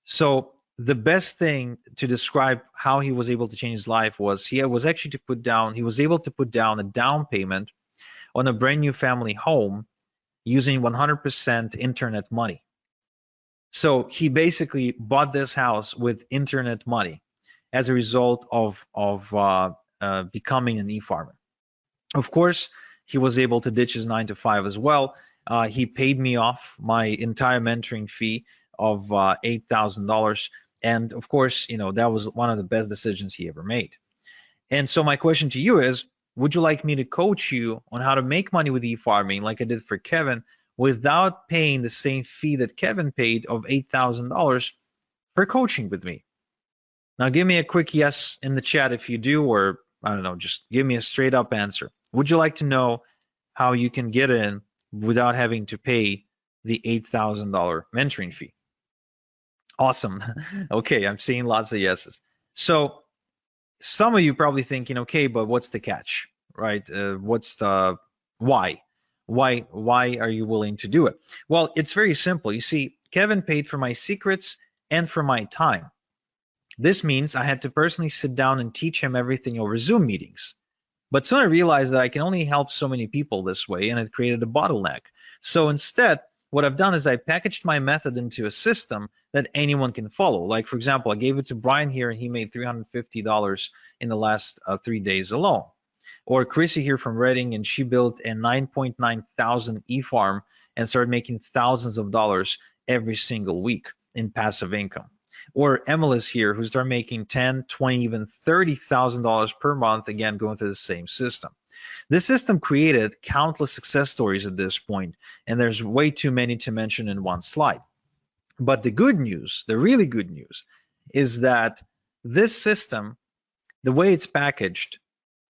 So the best thing to describe how he was able to change his life was he was able to put down a down payment on a brand new family home using 100% internet money. So he basically bought this house with internet money as a result of becoming an e-farmer. Of course, he was able to ditch his 9 to 5 as well. He paid me off my entire mentoring fee of $8,000. And of course, that was one of the best decisions he ever made. And so my question to you is, would you like me to coach you on how to make money with e-farming like I did for Kevin without paying the same fee that Kevin paid of $8,000 for coaching with me? Now give me a quick yes in the chat if you do, or I don't know, just give me a straight up answer. Would you like to know how you can get in without having to pay the $8,000 mentoring fee? Awesome. Okay, I'm seeing lots of yeses. So some of you probably thinking, okay, but what's the catch, right? What's the why? Why are you willing to do it? Well, it's very simple. You see, Kevin paid for my secrets and for my time. This means I had to personally sit down and teach him everything over Zoom meetings. But soon I realized that I can only help so many people this way, and it created a bottleneck. So instead, what I've done is I packaged my method into a system that anyone can follow. Like, for example, I gave it to Brian here, and he made $350 in the last 3 days alone. Or Chrissy here from Reading, and she built a 9.9 thousand e-farm and started making thousands of dollars every single week in passive income. Or Emily's here, who started making 10, 20, even $30,000 per month, again, going through the same system. This system created countless success stories at this point, and there's way too many to mention in one slide. But the good news, the really good news, is that this system, the way it's packaged,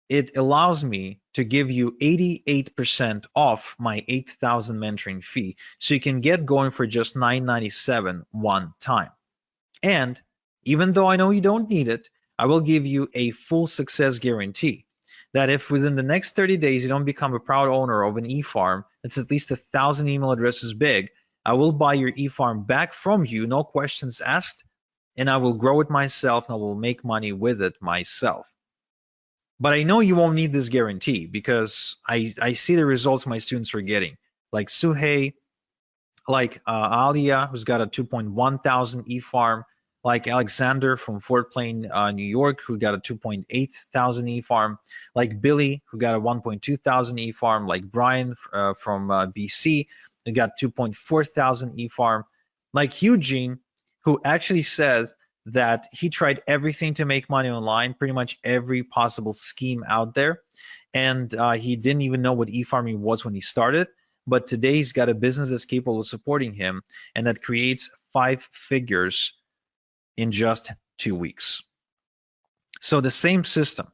it allows me to give you 88% off my 8,000 mentoring fee, so you can get going for just $997 one time. And even though I know you don't need it, I will give you a full success guarantee that if within the next 30 days you don't become a proud owner of an e-farm that's at least 1,000 email addresses big, I will buy your e-farm back from you, no questions asked, and I will grow it myself and I will make money with it myself. But I know you won't need this guarantee because I see the results my students are getting, like Suhei, like Alia, who's got a 2.1 thousand e-farm, like Alexander from Fort Plain, New York, who got a 2.8 thousand e-farm, like Billy, who got a 1.2 thousand e-farm, like Brian from BC, who got 2.4 thousand e-farm, like Eugene, who actually says that he tried everything to make money online, pretty much every possible scheme out there, and he didn't even know what e-farming was when he started. But today he's got a business that's capable of supporting him and that creates 5 figures in just 2 weeks. So the same system.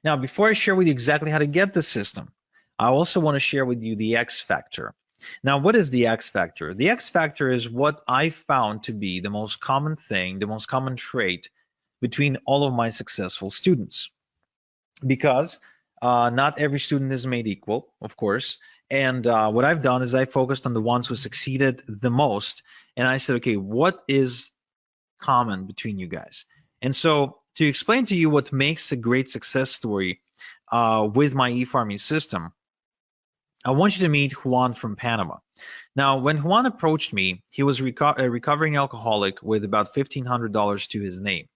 Now, before I share with you exactly how to get the system, I also want to share with you the X factor. Now, what is the X factor? The X factor is what I found to be the most common thing, the most common trait between all of my successful students. Because not every student is made equal, of course. And what I've done is I focused on the ones who succeeded the most. And I said, okay, what is common between you guys? And so to explain to you what makes a great success story with my e-farming system, I want you to meet Juan from Panama. Now, when Juan approached me, he was a recovering alcoholic with about $1,500 to his name.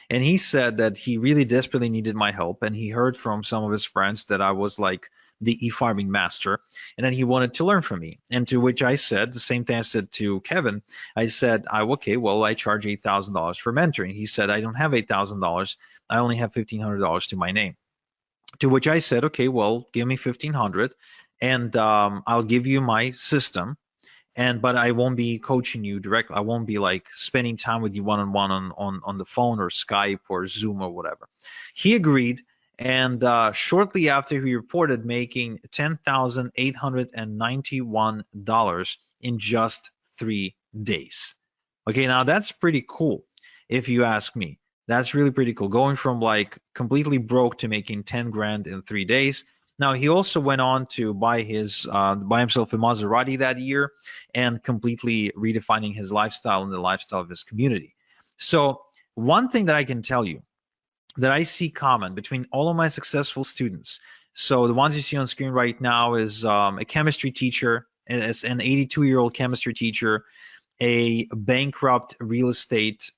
And he said that he really desperately needed my help. And he heard from some of his friends that I was like the e-farming master, and then he wanted to learn from me. And to which I said the same thing I said to Kevin. I said, okay, well, I charge $8,000 for mentoring. He said, I don't have $8,000. I only have $1,500 to my name. To which I said, okay, well, give me 1,500 and I'll give you my system, and but I won't be coaching you directly. I won't be like spending time with you one-on-one on the phone or Skype or Zoom or whatever. He agreed, and shortly after, he reported making $10,891 in just 3 days. Okay, now that's pretty cool if you ask me. That's really pretty cool, going from like completely broke to making 10 grand in 3 days. Now, he also went on to buy himself a Maserati that year, and completely redefining his lifestyle and the lifestyle of his community. So one thing that I can tell you that I see common between all of my successful students. So the ones you see on screen right now is a chemistry teacher, as an 82-year-old chemistry teacher, a bankrupt real estate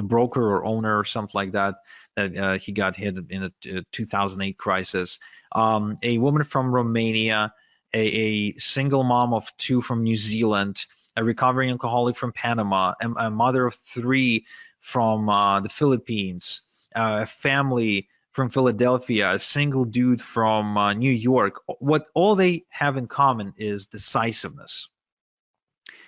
broker or owner or something like that. That he got hit in a 2008 crisis. A woman from Romania, a single mom of two from New Zealand, a recovering alcoholic from Panama, a mother of three from the Philippines, a family from Philadelphia, a single dude from New York. What all they have in common is decisiveness.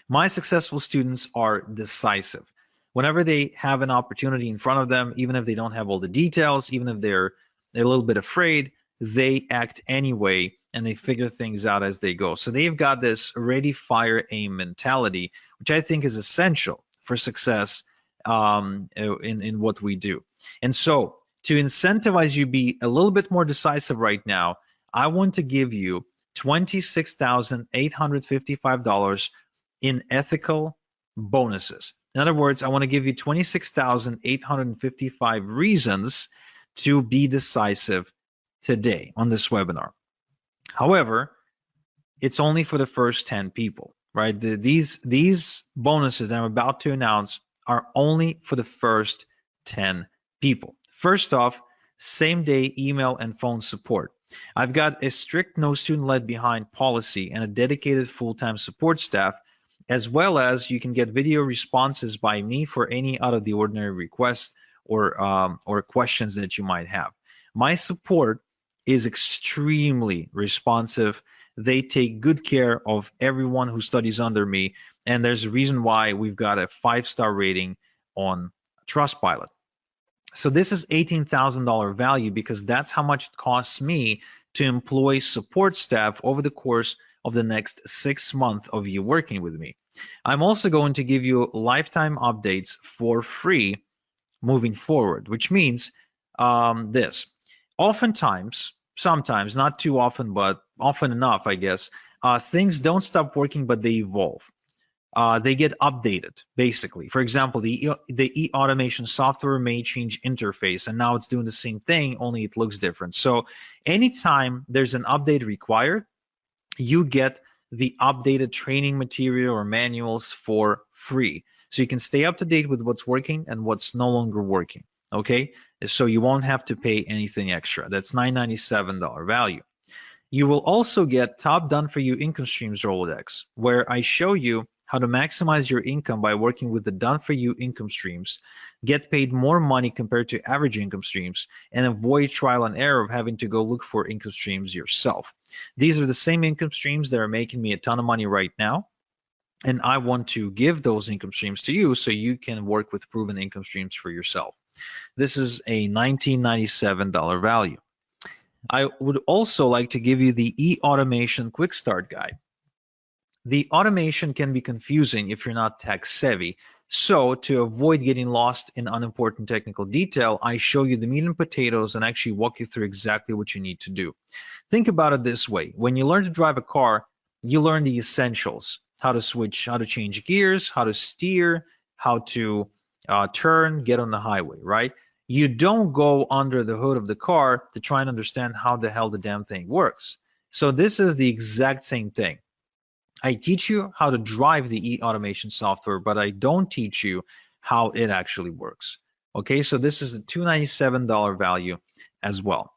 My successful students are decisive. Whenever they have an opportunity in front of them, even if they don't have all the details, even if they're a little bit afraid, they act anyway and they figure things out as they go. So they've got this ready, fire, aim mentality, which I think is essential for success in what we do. And so to incentivize you be a little bit more decisive right now, I want to give you $26,855 in ethical bonuses. In other words, I want to give you 26,855 reasons to be decisive today on this webinar. However, it's only for the first 10 people, right? These bonuses that I'm about to announce are only for the first 10 people. First off, same day email and phone support. I've got a strict no student left behind policy and a dedicated full-time support staff, as well as you can get video responses by me for any out of the ordinary requests or questions that you might have. My support is extremely responsive. They take good care of everyone who studies under me, and there's a reason why we've got a 5-star rating on Trustpilot. So this is $18,000 value because that's how much it costs me to employ support staff over the course of the next 6 months of you working with me. I'm also going to give you lifetime updates for free moving forward, which means this. Oftentimes, sometimes, not too often, but often enough, I guess, things don't stop working, but they evolve. They get updated, basically. For example, the e-automation software may change interface, and now it's doing the same thing, only it looks different. So anytime there's an update required, you get the updated training material or manuals for free. So you can stay up to date with what's working and what's no longer working, okay? So you won't have to pay anything extra. That's $997 value. You will also get Top Done For You Income Streams Rolodex, where I show you how to maximize your income by working with the Done For You income streams, get paid more money compared to average income streams, and avoid trial and error of having to go look for income streams yourself. These are the same income streams that are making me a ton of money right now, and I want to give those income streams to you so you can work with proven income streams for yourself. This is a $1997 value. I would also like to give you the e-automation quick start guide. The automation can be confusing if you're not tech savvy. So to avoid getting lost in unimportant technical detail, I show you the meat and potatoes and actually walk you through exactly what you need to do. Think about it this way. When you learn to drive a car, you learn the essentials: how to switch, how to change gears, how to steer, how to turn, get on the highway, right? You don't go under the hood of the car to try and understand how the hell the damn thing works. So this is the exact same thing. I teach you how to drive the e-automation software, but I don't teach you how it actually works. Okay, so this is a $297 value as well.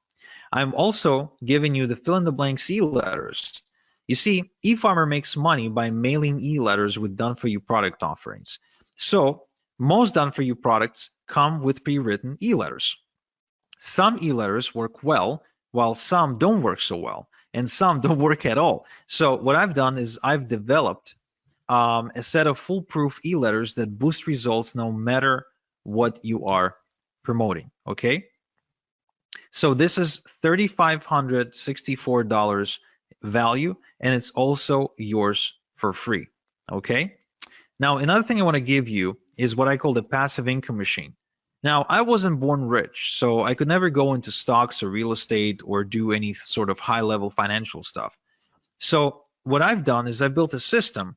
I'm also giving you the fill in the blanks e-letters. You see, eFarmer makes money by mailing e-letters with done-for-you product offerings. So most done-for-you products come with pre-written e-letters. Some e-letters work well, while some don't work so well, and some don't work at all. So what I've done is I've developed a set of foolproof e-letters that boost results no matter what you are promoting, okay? So this is $3,564 value, and it's also yours for free, okay? Now, another thing I want to give you is what I call the passive income machine. Now, I wasn't born rich, so I could never go into stocks or real estate or do any sort of high-level financial stuff. So what I've done is I built a system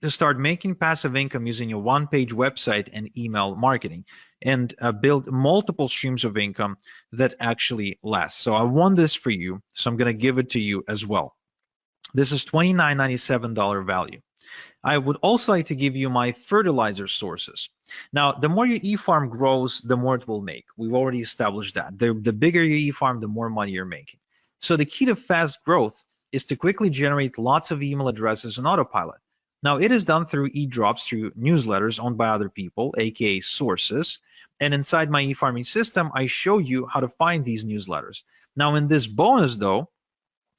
to start making passive income using a one-page website and email marketing, and build multiple streams of income that actually last. So I want this for you, so I'm going to give it to you as well. This is $29.97 value. I would also like to give you my fertilizer sources. Now, the more your e-farm grows, the more it will make. We've already established that. The bigger your e-farm, the more money you're making. So the key to fast growth is to quickly generate lots of email addresses on autopilot. Now, it is done through e-drops, through newsletters owned by other people, aka sources. And inside my e-farming system, I show you how to find these newsletters. Now, in this bonus, though,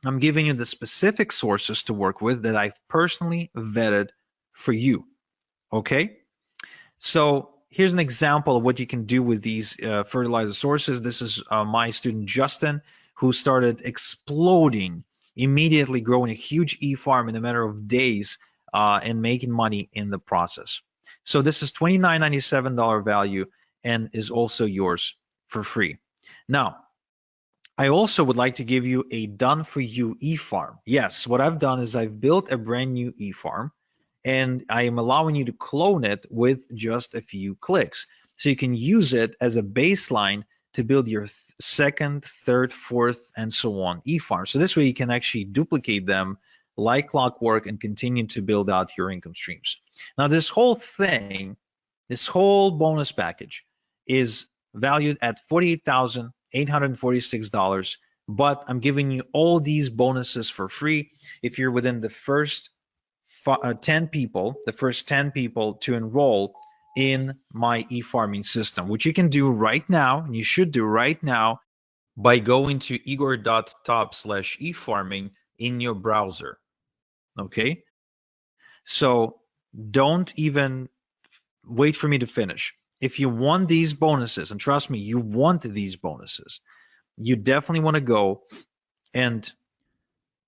I'm giving you the specific sources to work with that I've personally vetted for you, okay? So here's an example of what you can do with these fertilizer sources. This is my student Justin, who started exploding, immediately growing a huge e-farm in a matter of days and making money in the process. So this is $29.97 value and is also yours for free. Now, I also would like to give you a done for you e-farm. Yes, what I've done is I've built a brand new e-farm, and I am allowing you to clone it with just a few clicks. So you can use it as a baseline to build your second, third, fourth, and so on e-farm. So this way you can actually duplicate them like clockwork and continue to build out your income streams. Now this whole thing, this whole bonus package is valued at $48,846, but I'm giving you all these bonuses for free if you're within the first 10 people, the first 10 people to enroll in my e-farming system, which you can do right now, and you should do right now by going to igor.top/efarming in your browser, okay? So don't even wait for me to finish. If you want these bonuses, and trust me, you want these bonuses, you definitely want to go and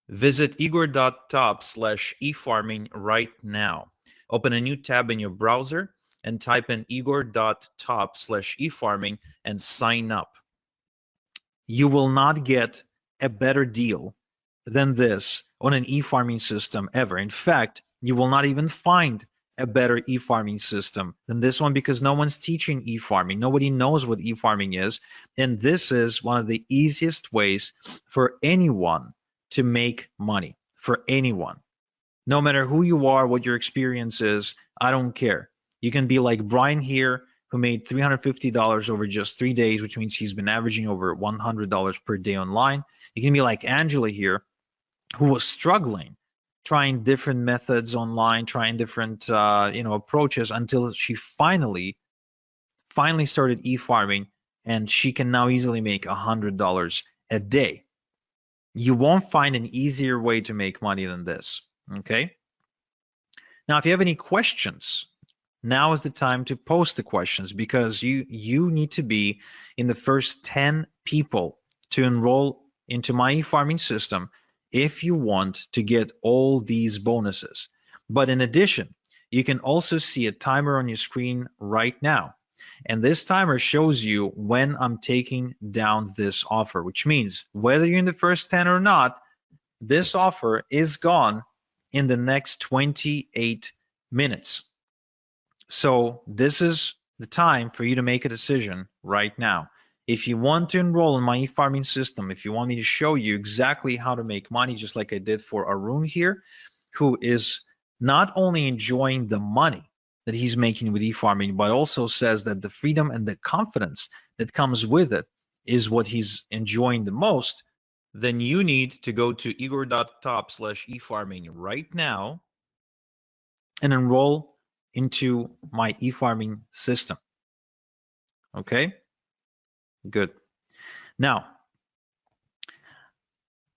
visit igor.top/efarming right now. Open a new tab in your browser and type in igor.top/efarming and sign up. You will not get a better deal than this on an e-farming system ever. In fact, you will not even find a better e-farming system than this one because no one's teaching e-farming. Nobody knows what e-farming is. And this is one of the easiest ways for anyone to make money, for anyone. No matter who you are, what your experience is, I don't care. You can be like Brian here, who made $350 over just 3 days, which means he's been averaging over $100 per day online. You can be like Angela here, who was struggling, trying different methods online, trying different approaches until she finally started e-farming, and she can now easily make $100 a day. You won't find an easier way to make money than this, okay? Now, if you have any questions, now is the time to post the questions because you need to be in the first 10 people to enroll into my e-farming system if you want to get all these bonuses. But in addition, you can also see a timer on your screen right now. And this timer shows you when I'm taking down this offer, which means whether you're in the first 10 or not, this offer is gone in the next 28 minutes. So this is the time for you to make a decision right now. If you want to enroll in my e-farming system, if you want me to show you exactly how to make money, just like I did for Arun here, who is not only enjoying the money that he's making with e-farming, but also says that the freedom and the confidence that comes with it is what he's enjoying the most, then you need to go to igor.top/efarming right now and enroll into my e-farming system. Okay, good. Now,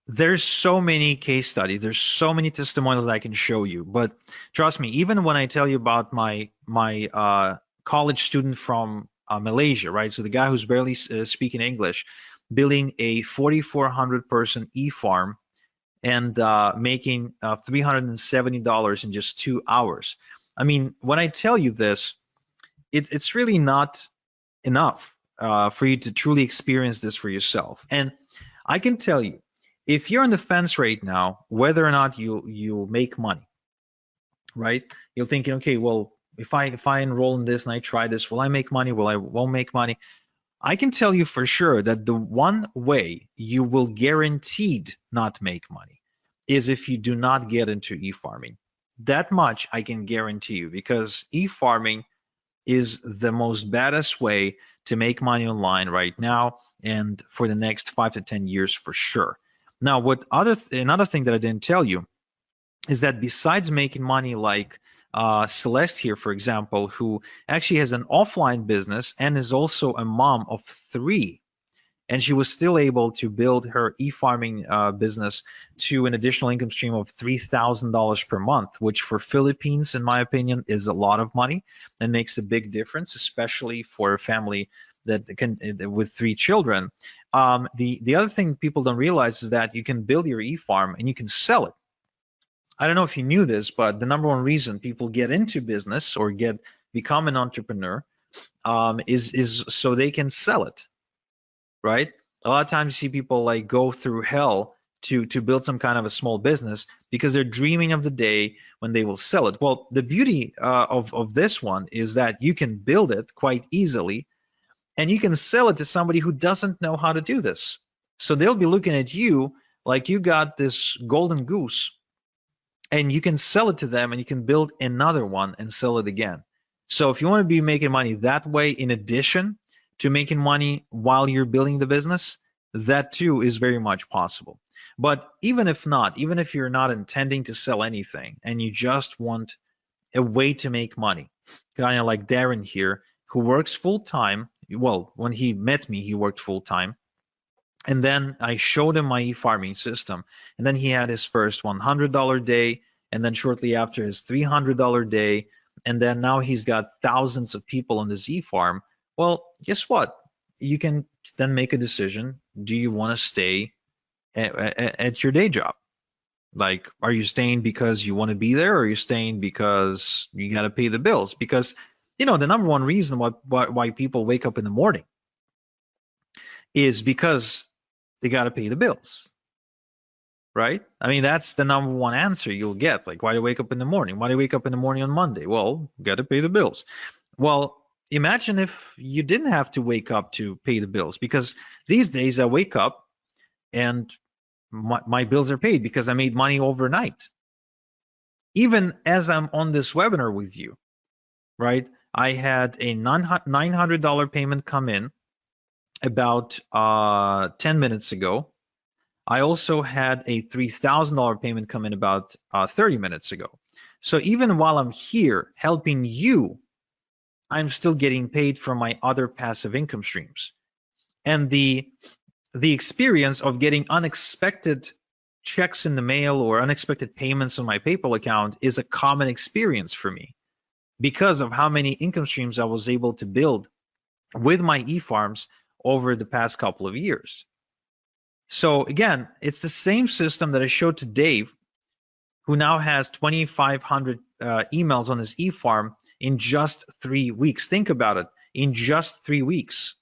there's so many case studies, there's so many testimonials that I can show you, but trust me, even when I tell you about my college student from Malaysia, right? So the guy who's barely speaking English, building a 4,400 person e-farm and making $370 in just 2 hours. I mean, when I tell you this, it's really not enough for you to truly experience this for yourself. And I can tell you, if you're on the fence right now, whether or not you'll make money, right? You're thinking, okay, well, if I enroll in this and I try this, will I make money? Will I won't make money? I can tell you for sure that the one way you will guaranteed not make money is if you do not get into e-farming. That much I can guarantee you, because e-farming is the most baddest way to make money online right now and for the next 5 to 10 years for sure. Now, another thing that I didn't tell you is that besides making money like Celeste here, for example, who actually has an offline business and is also a mom of 3, and she was still able to build her e-farming business to an additional income stream of $3,000 per month, which for Philippines, in my opinion, is a lot of money and makes a big difference, especially for a family that can with 3 children. The other thing people don't realize is that you can build your e-farm and you can sell it. I don't know if you knew this, but the number one reason people get into business or become an entrepreneur is so they can sell it, right? A lot of times you see people like go through hell to build some kind of a small business because they're dreaming of the day when they will sell it. Well, the beauty of this one is that you can build it quite easily and you can sell it to somebody who doesn't know how to do this. So they'll be looking at you like you got this golden goose, and you can sell it to them and you can build another one and sell it again. So if you want to be making money that way, in addition to making money while you're building the business, that too is very much possible. But even if not, even if you're not intending to sell anything and you just want a way to make money, kind of like Darren here, who works full time. Well, when he met me, he worked full time. And then I showed him my e-farming system. And then he had his first $100 day. And then shortly after, his $300 day. And then now he's got thousands of people on this e-farm. Well, guess what? You can then make a decision. Do you want to stay at your day job? Like, are you staying because you want to be there, or are you staying because you got to pay the bills? Because, the number one reason why people wake up in the morning is because they got to pay the bills, right? I mean, that's the number one answer you'll get. Like, why do you wake up in the morning? Why do you wake up in the morning on Monday? Well, got to pay the bills. Well, imagine if you didn't have to wake up to pay the bills, because these days I wake up and my bills are paid because I made money overnight. Even as I'm on this webinar with you, right? I had a $900 payment come in about 10 minutes ago. I also had a $3,000 payment come in about 30 minutes ago. So even while I'm here helping you, I'm still getting paid from my other passive income streams. And the experience of getting unexpected checks in the mail or unexpected payments on my PayPal account is a common experience for me because of how many income streams I was able to build with my e-farms over the past couple of years. So again, it's the same system that I showed to Dave, who now has 2,500 emails on his e-farm in just 3 weeks. Think about it, in just 3 weeks.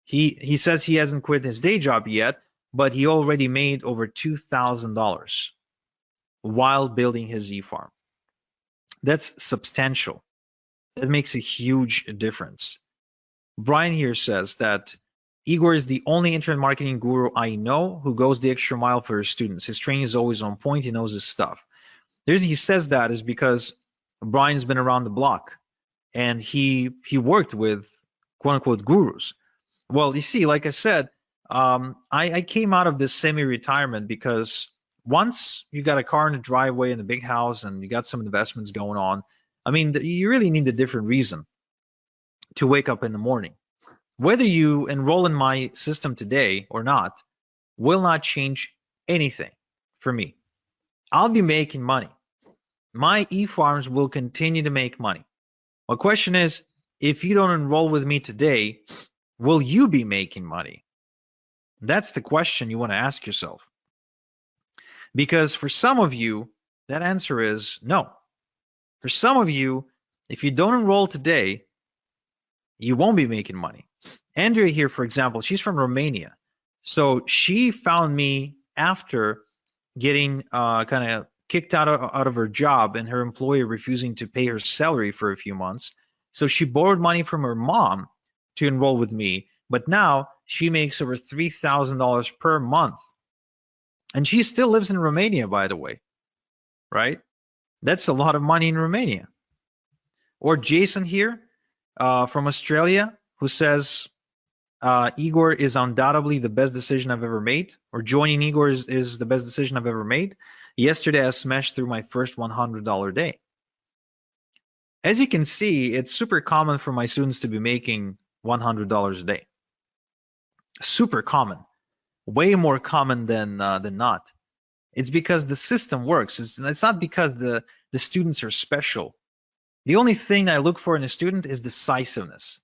He says he hasn't quit his day job yet, but he already made over $2,000 while building his e-farm. That's substantial. That makes a huge difference. Brian here says that Igor is the only internet marketing guru I know who goes the extra mile for his students. His training is always on point. He knows his stuff. The reason he says that is because Brian's been around the block and he worked with quote unquote gurus. Well, you see, like I said, I came out of this semi-retirement because once you got a car in the driveway and a big house and you got some investments going on, I mean, you really need a different reason to wake up in the morning. Whether you enroll in my system today or not will not change anything for me. I'll be making money. My e-farms will continue to make money. My question is, if you don't enroll with me today, will you be making money? That's the question you want to ask yourself. Because for some of you, that answer is no. For some of you, if you don't enroll today, you won't be making money. Andrea here, for example, she's from Romania. So she found me after getting kind of kicked out of her job and her employer refusing to pay her salary for a few months. So she borrowed money from her mom to enroll with me. But now she makes over $3,000 per month. And she still lives in Romania, by the way, right? That's a lot of money in Romania. Or Jason here from Australia, who says, Igor is undoubtedly the best decision I've ever made, or joining Igor is the best decision I've ever made. Yesterday, I smashed through my first $100 day. As you can see, it's super common for my students to be making $100 a day. Super common, way more common than not. It's because the system works. It's not because the students are special. The only thing I look for in a student is decisiveness.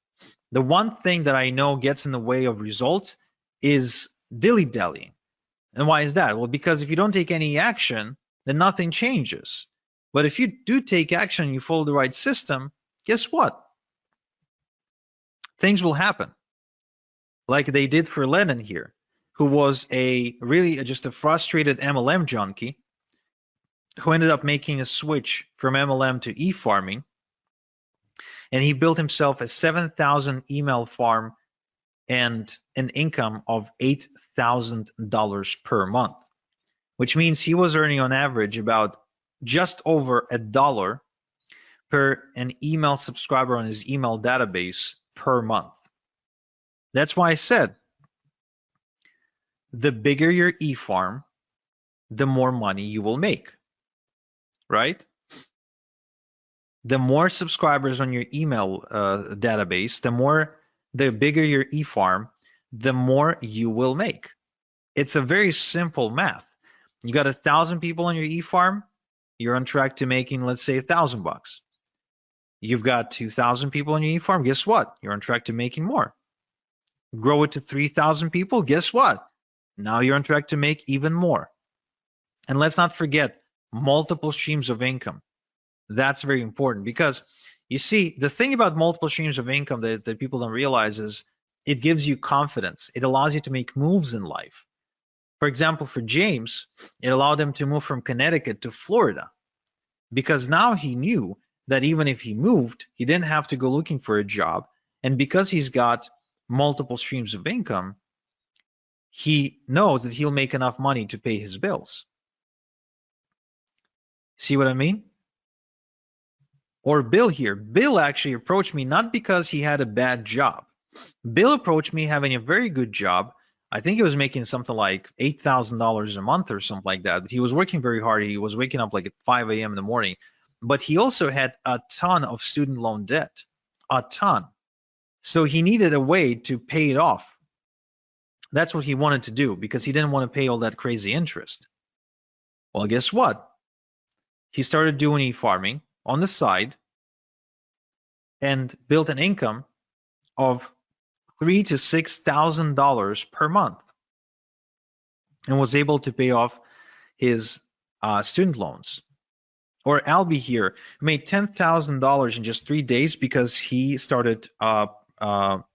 The one thing that I know gets in the way of results is dilly-dallying. And why is that? Well, because if you don't take any action, then nothing changes. But if you do take action and you follow the right system, guess what? Things will happen. Like they did for Lennon here, who was just a frustrated MLM junkie who ended up making a switch from MLM to e-farming. And he built himself a 7,000 email farm and an income of $8,000 per month, which means he was earning on average about just over $1 per an email subscriber on his email database per month. That's why I said, the bigger your e-farm, the more money you will make, right? The more subscribers on your email database, the bigger your e-farm, the more you will make. It's a very simple math. You got 1,000 people on your e-farm, you're on track to making, let's say, $1,000. You've got 2,000 people on your e-farm, guess what? You're on track to making more. Grow it to 3,000 people, guess what? Now you're on track to make even more. And let's not forget multiple streams of income. That's very important because you see, the thing about multiple streams of income that people don't realize is it gives you confidence. It allows you to make moves in life. For example, for James, it allowed him to move from Connecticut to Florida because now he knew that even if he moved, he didn't have to go looking for a job. And because he's got multiple streams of income, he knows that he'll make enough money to pay his bills. See what I mean? Or Bill here. Bill actually approached me not because he had a bad job. Bill approached me having a very good job. I think he was making something like $8,000 a month or something like that. But he was working very hard. He was waking up like at 5 a.m. in the morning. But he also had a ton of student loan debt, a ton. So he needed a way to pay it off. That's what he wanted to do because he didn't want to pay all that crazy interest. Well, guess what? He started doing e-farming on the side and built an income of $3,000 to $6,000 per month and was able to pay off his student loans. Or Albie here made $10,000 in just 3 days because he started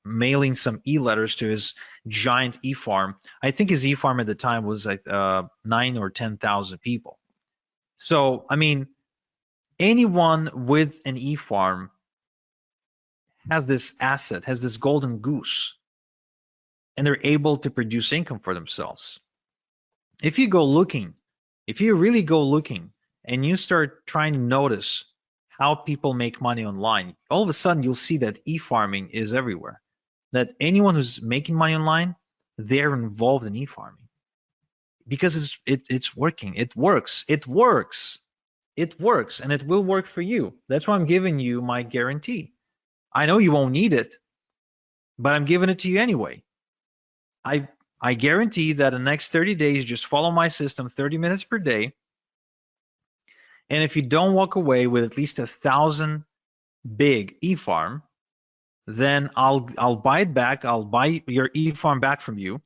mailing some e-letters to his giant e-farm. I think his e-farm at the time was like 9 or 10,000 people. So, I mean, anyone with an e-farm has this asset, has this golden goose. and they're able to produce income for themselves. If you go looking, if you really go looking and you start trying to notice how people make money online, all of a sudden you'll see that e-farming is everywhere. That anyone who's making money online, they're involved in e-farming because it's working. It works. It works. It works, and it will work for you. That's why I'm giving you my guarantee. I know you won't need it, but I'm giving it to you anyway. I guarantee that in the next 30 days, just follow my system 30 minutes per day. And if you don't walk away with at least 1,000 big e-farm, then I'll buy it back. I'll buy your e-farm back from you,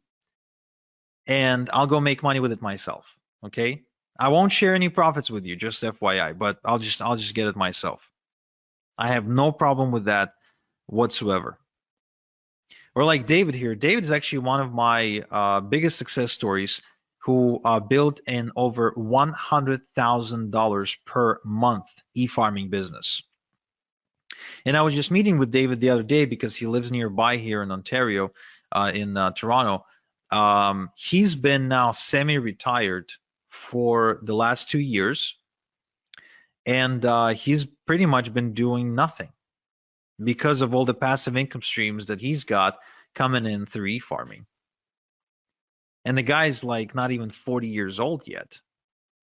and I'll go make money with it myself. Okay? I won't share any profits with you, just FYI, but I'll just get it myself. I have no problem with that whatsoever. Or like David here. David is actually one of my biggest success stories, who built an over $100,000 per month e-farming business. And I was just meeting with David the other day because he lives nearby here in Ontario, in Toronto. He's been now semi-retired for the last 2 years, and he's pretty much been doing nothing because of all the passive income streams that he's got coming in through e-farming. And the guy's like not even 40 years old yet.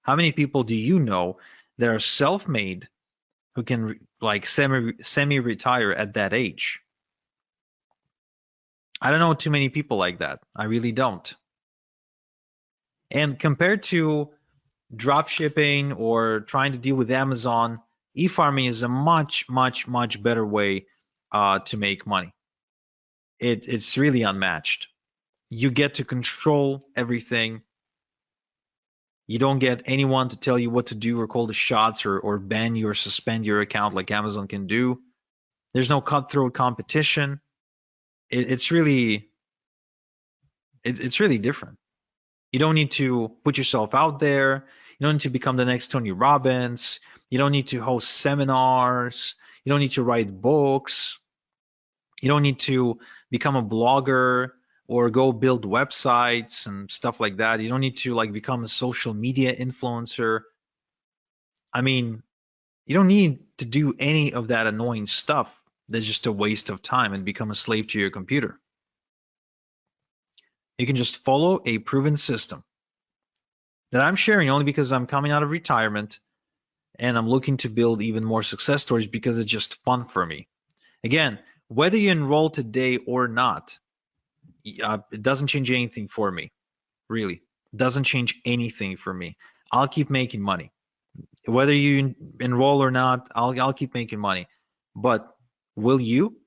How many people do you know that are self-made who can like semi-retire at that age? I don't know too many people like that. I really don't. And compared to drop shipping or trying to deal with Amazon, e-farming is a much, much, much better way to make money. It's really unmatched. You get to control everything. You don't get anyone to tell you what to do or call the shots or ban you or suspend your account like Amazon can do. There's no cutthroat competition. It's really different. You don't need to put yourself out there. You don't need to become the next Tony Robbins. You don't need to host seminars. You don't need to write books. You don't need to become a blogger or go build websites and stuff like that. You don't need to like become a social media influencer. I mean, you don't need to do any of that annoying stuff that's just a waste of time and become a slave to your computer. You can just follow a proven system that I'm sharing only because I'm coming out of retirement and I'm looking to build even more success stories because it's just fun for me. Again, whether you enroll today or not, it doesn't change anything for me, really. It doesn't change anything for me. I'll keep making money. Whether you enroll or not, I'll keep making money. But will you?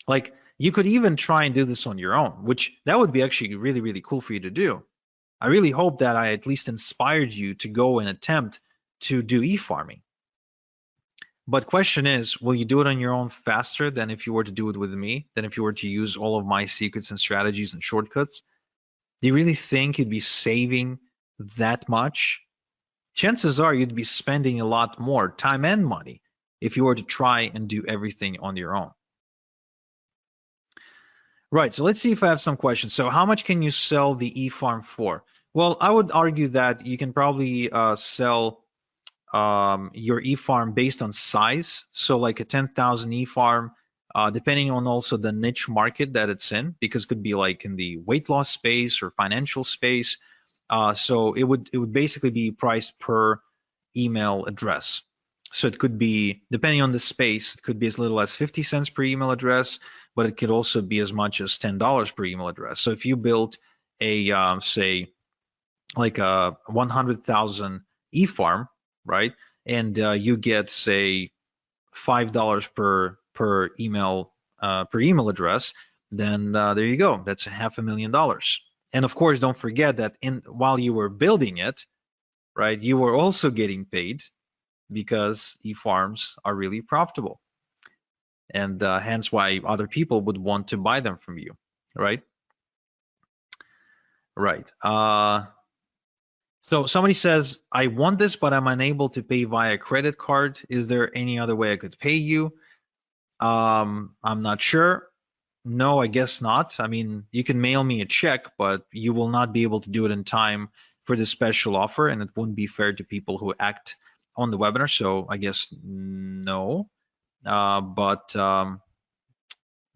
Like, you could even try and do this on your own, which that would be actually really, really cool for you to do. I really hope that I at least inspired you to go and attempt to do e-farming. But question is, will you do it on your own faster than if you were to do it with me, than if you were to use all of my secrets and strategies and shortcuts? Do you really think you'd be saving that much? Chances are you'd be spending a lot more time and money if you were to try and do everything on your own. Right, so let's see if I have some questions. So how much can you sell the e-farm for? Well, I would argue that you can probably sell your e-farm based on size. So like a 10,000 e-farm, depending on also the niche market that it's in, because it could be like in the weight loss space or financial space. So it would basically be priced per email address. So it could be, depending on the space, it could be as little as 50 cents per email address, but it could also be as much as $10 per email address. So if you built a, say, like a 100,000 e-farm, right? And you get, say, $5 per email address, then there you go. That's $500,000. And of course, don't forget that while you were building it, right, you were also getting paid because e-farms are really profitable, and hence why other people would want to buy them from you, right? Right. So somebody says, I want this, but I'm unable to pay via credit card. Is there any other way I could pay you? I'm not sure. No, I guess not. I mean, you can mail me a check, but you will not be able to do it in time for this special offer, and it wouldn't be fair to people who act on the webinar. So I guess no. But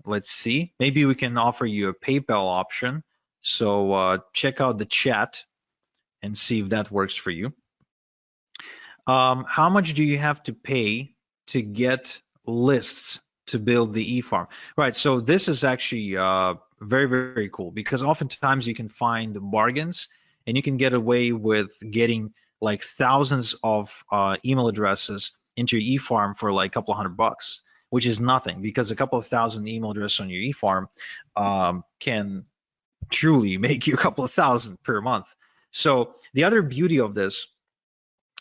let's see. Maybe we can offer you a PayPal option. So check out the chat and see if that works for you. How much do you have to pay to get lists to build the e-farm? Right, so this is actually very, very cool, because oftentimes you can find bargains and you can get away with getting like thousands of email addresses into your e-farm for like a couple of $100, which is nothing, because a couple of thousand email addresses on your e-farm can truly make you a couple of thousand per month. So the other beauty of this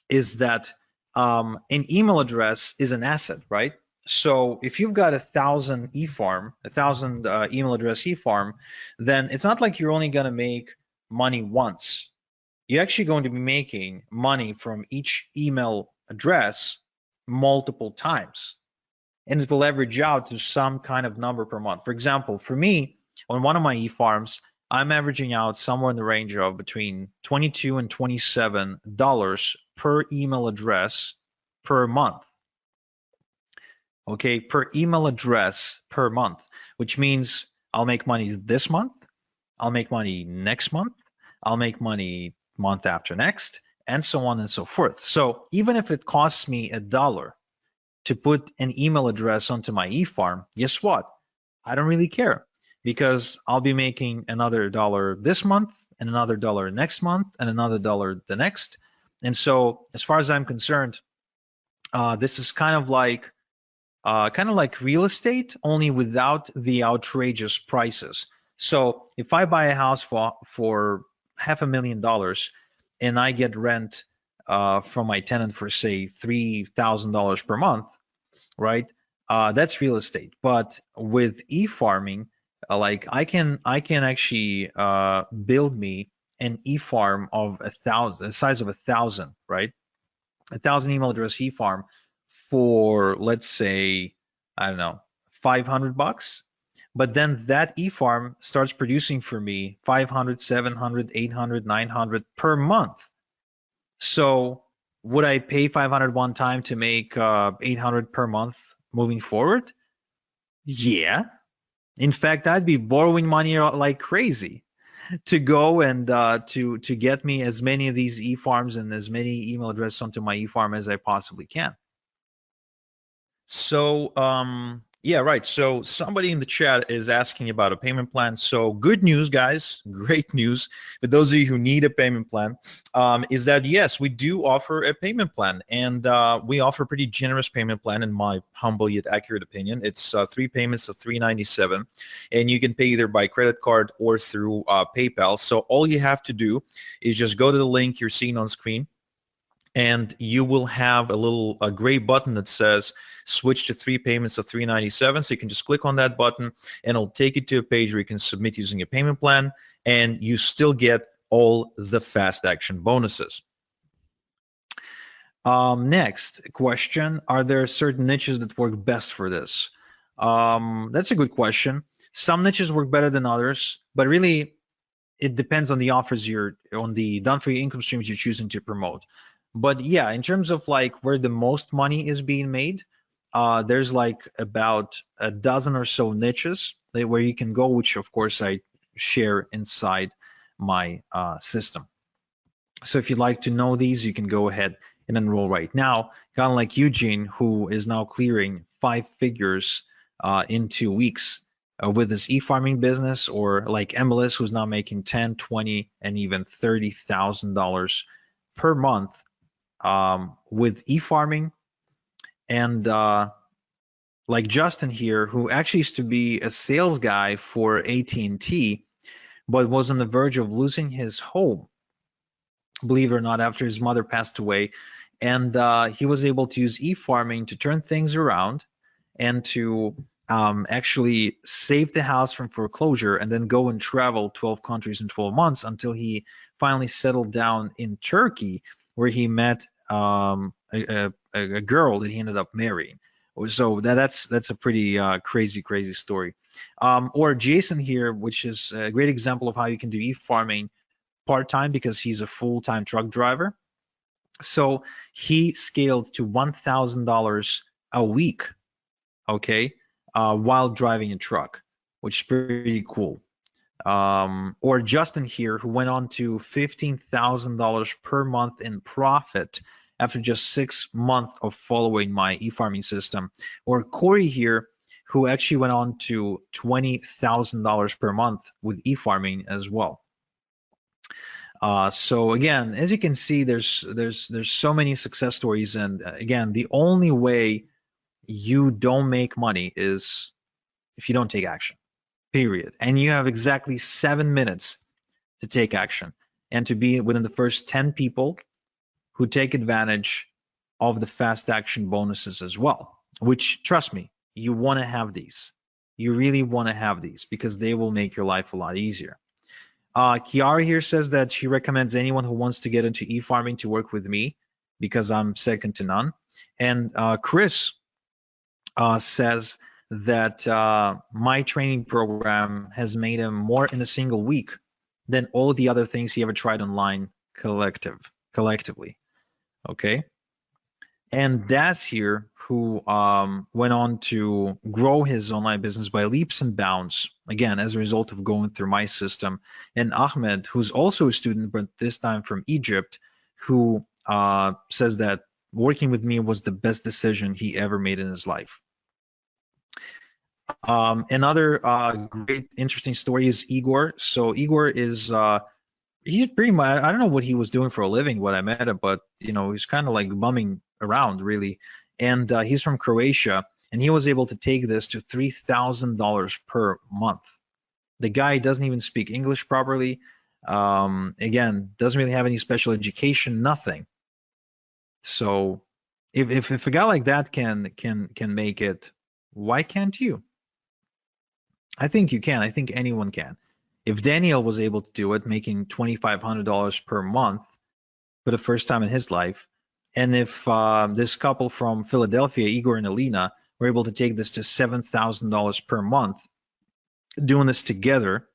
is that an email address is an asset, right? So if you've got 1,000 eFarm, 1,000 email address eFarm, then it's not like you're only going to make money once. You're actually going to be making money from each email address multiple times, and it will average out to some kind of number per month. For example, for me, on one of my eFarms, I'm averaging out somewhere in the range of between $22 and $27 per email address per month. Okay, per email address per month, which means I'll make money this month, I'll make money next month, I'll make money month after next, and so on and so forth. So even if it costs me $1 to put an email address onto my eFarm, guess what? I don't really care, because I'll be making another $1 this month and another $1 next month and another $1 the next. And so as far as I'm concerned, this is kind of like real estate, only without the outrageous prices. So if I buy a house for $500,000 and I get rent from my tenant for say $3,000 per month, right? That's real estate. But with e-farming, like I can actually build me an e-farm of 1,000, the size of 1,000, right? 1,000 email address e-farm for, let's say, I don't know, $500. But then that e-farm starts producing for me 500, 700, 800, 900 per month. So would I pay 500 one time to make 800 per month moving forward? Yeah. In fact, I'd be borrowing money like crazy to go and to get me as many of these e-farms and as many email addresses onto my e-farm as I possibly can. So, yeah, right. So somebody in the chat is asking about a payment plan. So good news, guys, great news for those of you who need a payment plan, is that yes, we do offer a payment plan, and we offer a pretty generous payment plan in my humble yet accurate opinion. It's 3 payments of $397, and you can pay either by credit card or through PayPal. So all you have to do is just go to the link you're seeing on screen, and you will have a gray button that says switch to 3 payments of $397. So you can just click on that button and it'll take you to a page where you can submit using a payment plan, and you still get all the fast action bonuses. Next question, are there certain niches that work best for this? That's a good question. Some niches work better than others, but really it depends on the offers on the done for you income streams you're choosing to promote. But yeah, in terms of like where the most money is being made, there's like about a dozen or so niches where you can go, which of course I share inside my system. So if you'd like to know these, you can go ahead and enroll right now. Kind of like Eugene, who is now clearing 5 figures in 2 weeks with his e-farming business, or like MLS, who's now making 10, 20, and even $30,000 per month with e-farming. And like Justin here, who actually used to be a sales guy for AT&T, but was on the verge of losing his home, believe it or not, after his mother passed away. And he was able to use e-farming to turn things around and to actually save the house from foreclosure, and then go and travel 12 countries in 12 months until he finally settled down in Turkey, where he met a girl that he ended up marrying. So that's a pretty crazy story. Or Jason here, which is a great example of how you can do e-farming part-time because he's a full-time truck driver. So he scaled to $1,000 a week, okay, while driving a truck, which is pretty cool. Or Justin here, who went on to $15,000 per month in profit after just 6 months of following my e-farming system. Or Corey here, who actually went on to $20,000 per month with e-farming as well. So again, as you can see, there's so many success stories, and again, the only way you don't make money is if you don't take action. Period. And you have exactly 7 minutes to take action and to be within the first 10 people who take advantage of the fast action bonuses as well, which, trust me, you want to have these. You really want to have these because they will make your life a lot easier. Kiara here says that she recommends anyone who wants to get into e-farming to work with me because I'm second to none. And Chris says that my training program has made him more in a single week than all the other things he ever tried online collectively. Okay. And Daz here, who went on to grow his online business by leaps and bounds, again, as a result of going through my system. And Ahmed, who's also a student, but this time from Egypt, who says that working with me was the best decision he ever made in his life. Another great, interesting story is Igor. So Igor is he's pretty much, I don't know what he was doing for a living when I met him, but you know, he's kind of like bumming around really. And he's from Croatia, and he was able to take this to $3,000 per month. The guy doesn't even speak English properly. Again, doesn't really have any special education, nothing. So if a guy like that can make it, why can't you? I think you can. I think anyone can. If Daniel was able to do it, making $2,500 per month for the first time in his life, and if this couple from Philadelphia, Igor and Alina, were able to take this to $7,000 per month, doing this together,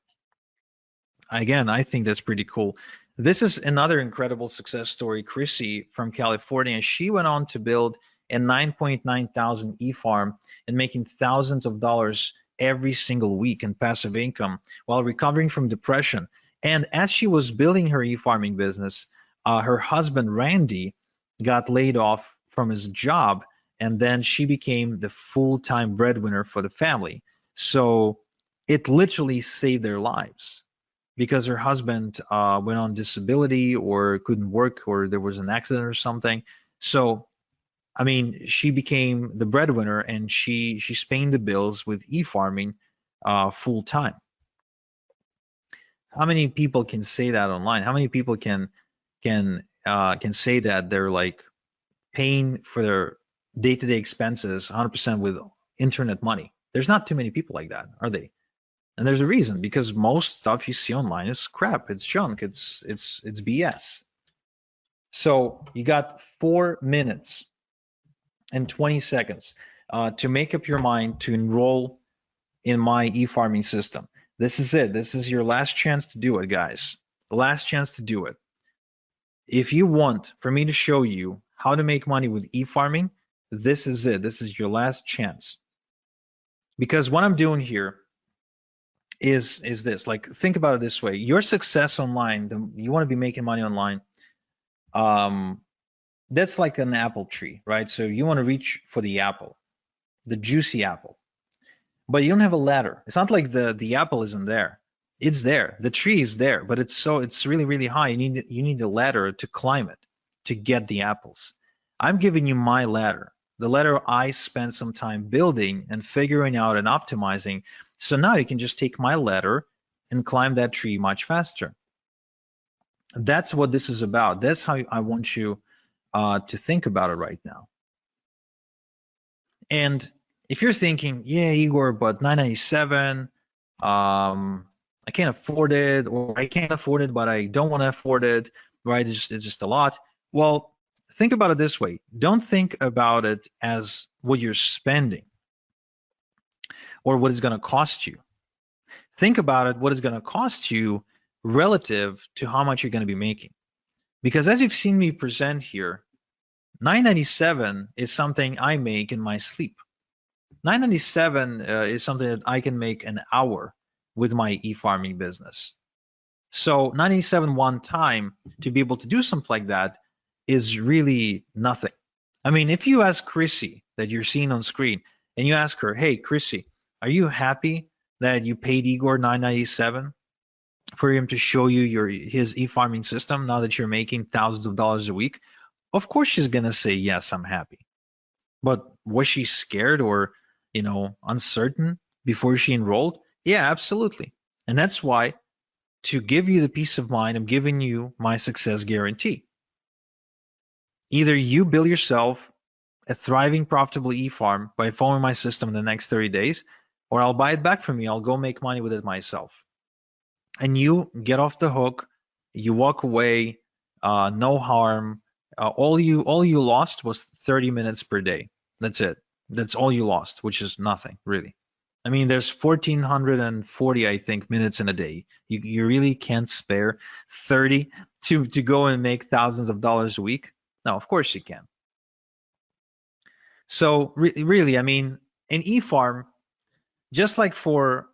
again, I think that's pretty cool. This is another incredible success story. Chrissy from California, she went on to build a 9.9 thousand e-farm and making thousands of dollars every single week in passive income while recovering from depression. And as she was building her e-farming business, her husband Randy got laid off from his job, and then she became the full-time breadwinner for the family. So it literally saved their lives because her husband went on disability or couldn't work or there was an accident or something. So I mean, she became the breadwinner and she's paying the bills with e-farming full time. How many people can say that online? How many people can say that they're like paying for their day-to-day expenses 100% with internet money? There's not too many people like that, are they? And there's a reason, because most stuff you see online is crap. It's junk. It's BS. So you got 4 minutes and 20 seconds to make up your mind to enroll in my e-farming system. This is it. This is your last chance to do it, guys. The last chance to do it. If you want for me to show you how to make money with e-farming, this is it. This is your last chance. Because what I'm doing here is this. Like, think about it this way. Your success online, you want to be making money online. That's like an apple tree, right? So you want to reach for the apple, the juicy apple, but you don't have a ladder. It's not like the apple isn't there. It's there. The tree is there, but it's really high. You need a ladder to climb it to get the apples. I'm giving you my ladder, the ladder I spent some time building and figuring out and optimizing. So now you can just take my ladder and climb that tree much faster. That's what this is about. That's how I want you to think about it right now. And if you're thinking, yeah, Igor, but 997, I can't afford it, or I can't afford it, but I don't want to afford it, right? It's just a lot. Well, think about it this way. Don't think about it as what you're spending or what it's going to cost you. Think about it, what it's going to cost you relative to how much you're going to be making. Because as you've seen me present here, 997 is something I make in my sleep. 997 is something that I can make an hour with my e-farming business. So 97 one time to be able to do something like that is really nothing. I mean, if you ask Chrissy that you're seeing on screen and you ask her, hey, Chrissy, are you happy that you paid Igor 997 for him to show you his e-farming system now that you're making thousands of dollars a week? Of course she's gonna say, yes, I'm happy. But was she scared or, uncertain before she enrolled? Yeah, absolutely. And that's why, to give you the peace of mind, I'm giving you my success guarantee. Either you build yourself a thriving, profitable e-farm by following my system in the next 30 days, or I'll buy it back from you. I'll go make money with it myself. And you get off the hook, you walk away, no harm. All you lost was 30 minutes per day. That's it. That's all you lost, which is nothing really. I mean, there's 1,440, I think, minutes in a day. You really can't spare 30 to go and make thousands of dollars a week. No, of course you can. So really, I mean, an e-farm, just like for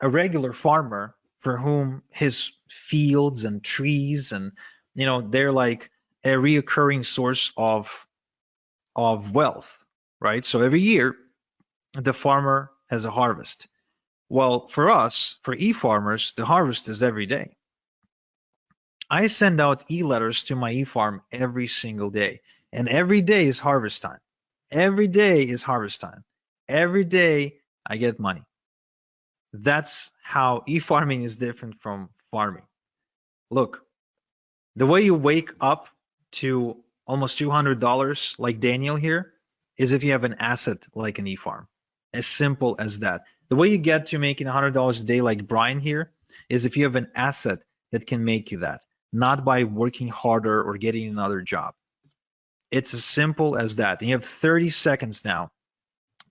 a regular farmer for whom his fields and trees and they're like a reoccurring source of wealth, right? So every year the farmer has a harvest. Well, for us, for e-farmers, the harvest is every day. I send out e-letters to my e-farm every single day, and every day is harvest time. Every day is harvest time. Every day I get money. That's how e-farming is different from farming. Look, the way you wake up to almost $200 like Daniel here is if you have an asset like an e-farm. As simple as that. The way you get to making $100 a day like Brian here is if you have an asset that can make you that, not by working harder or getting another job. It's as simple as that. And you have 30 seconds now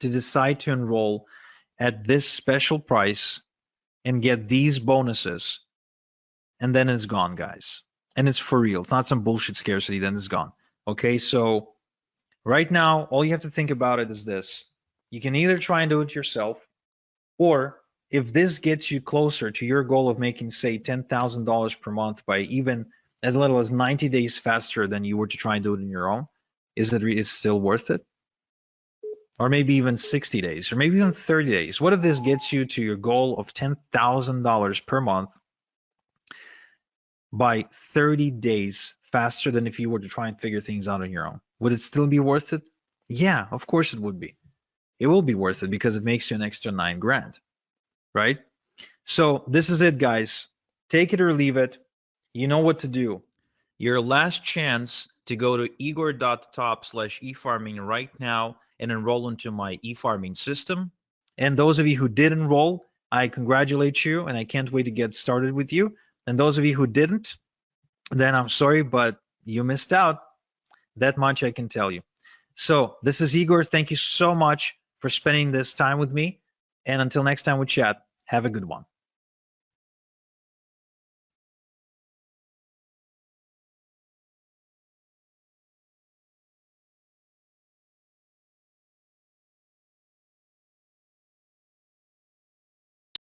to decide to enroll at this special price and get these bonuses, and then it's gone, guys. And it's for real. It's not some bullshit scarcity, then it's gone. Okay, so right now, all you have to think about it is this. You can either try and do it yourself, or if this gets you closer to your goal of making, say, $10,000 per month by even as little as 90 days faster than you were to try and do it on your own, is it still worth it? Or maybe even 60 days, or maybe even 30 days. What if this gets you to your goal of $10,000 per month by 30 days faster than if you were to try and figure things out on your own? Would it still be worth it? Yeah, of course it would be. It will be worth it because it makes you an extra 9 grand, right? So this is it, guys. Take it or leave it. You know what to do. Your last chance to go to igor.top/efarming right now and enroll into my e-farming system. And those of you who did enroll, I congratulate you and I can't wait to get started with you. And those of you who didn't, then I'm sorry, but you missed out. That much I can tell you. So this is Igor. Thank you so much for spending this time with me. And until next time we chat, have a good one.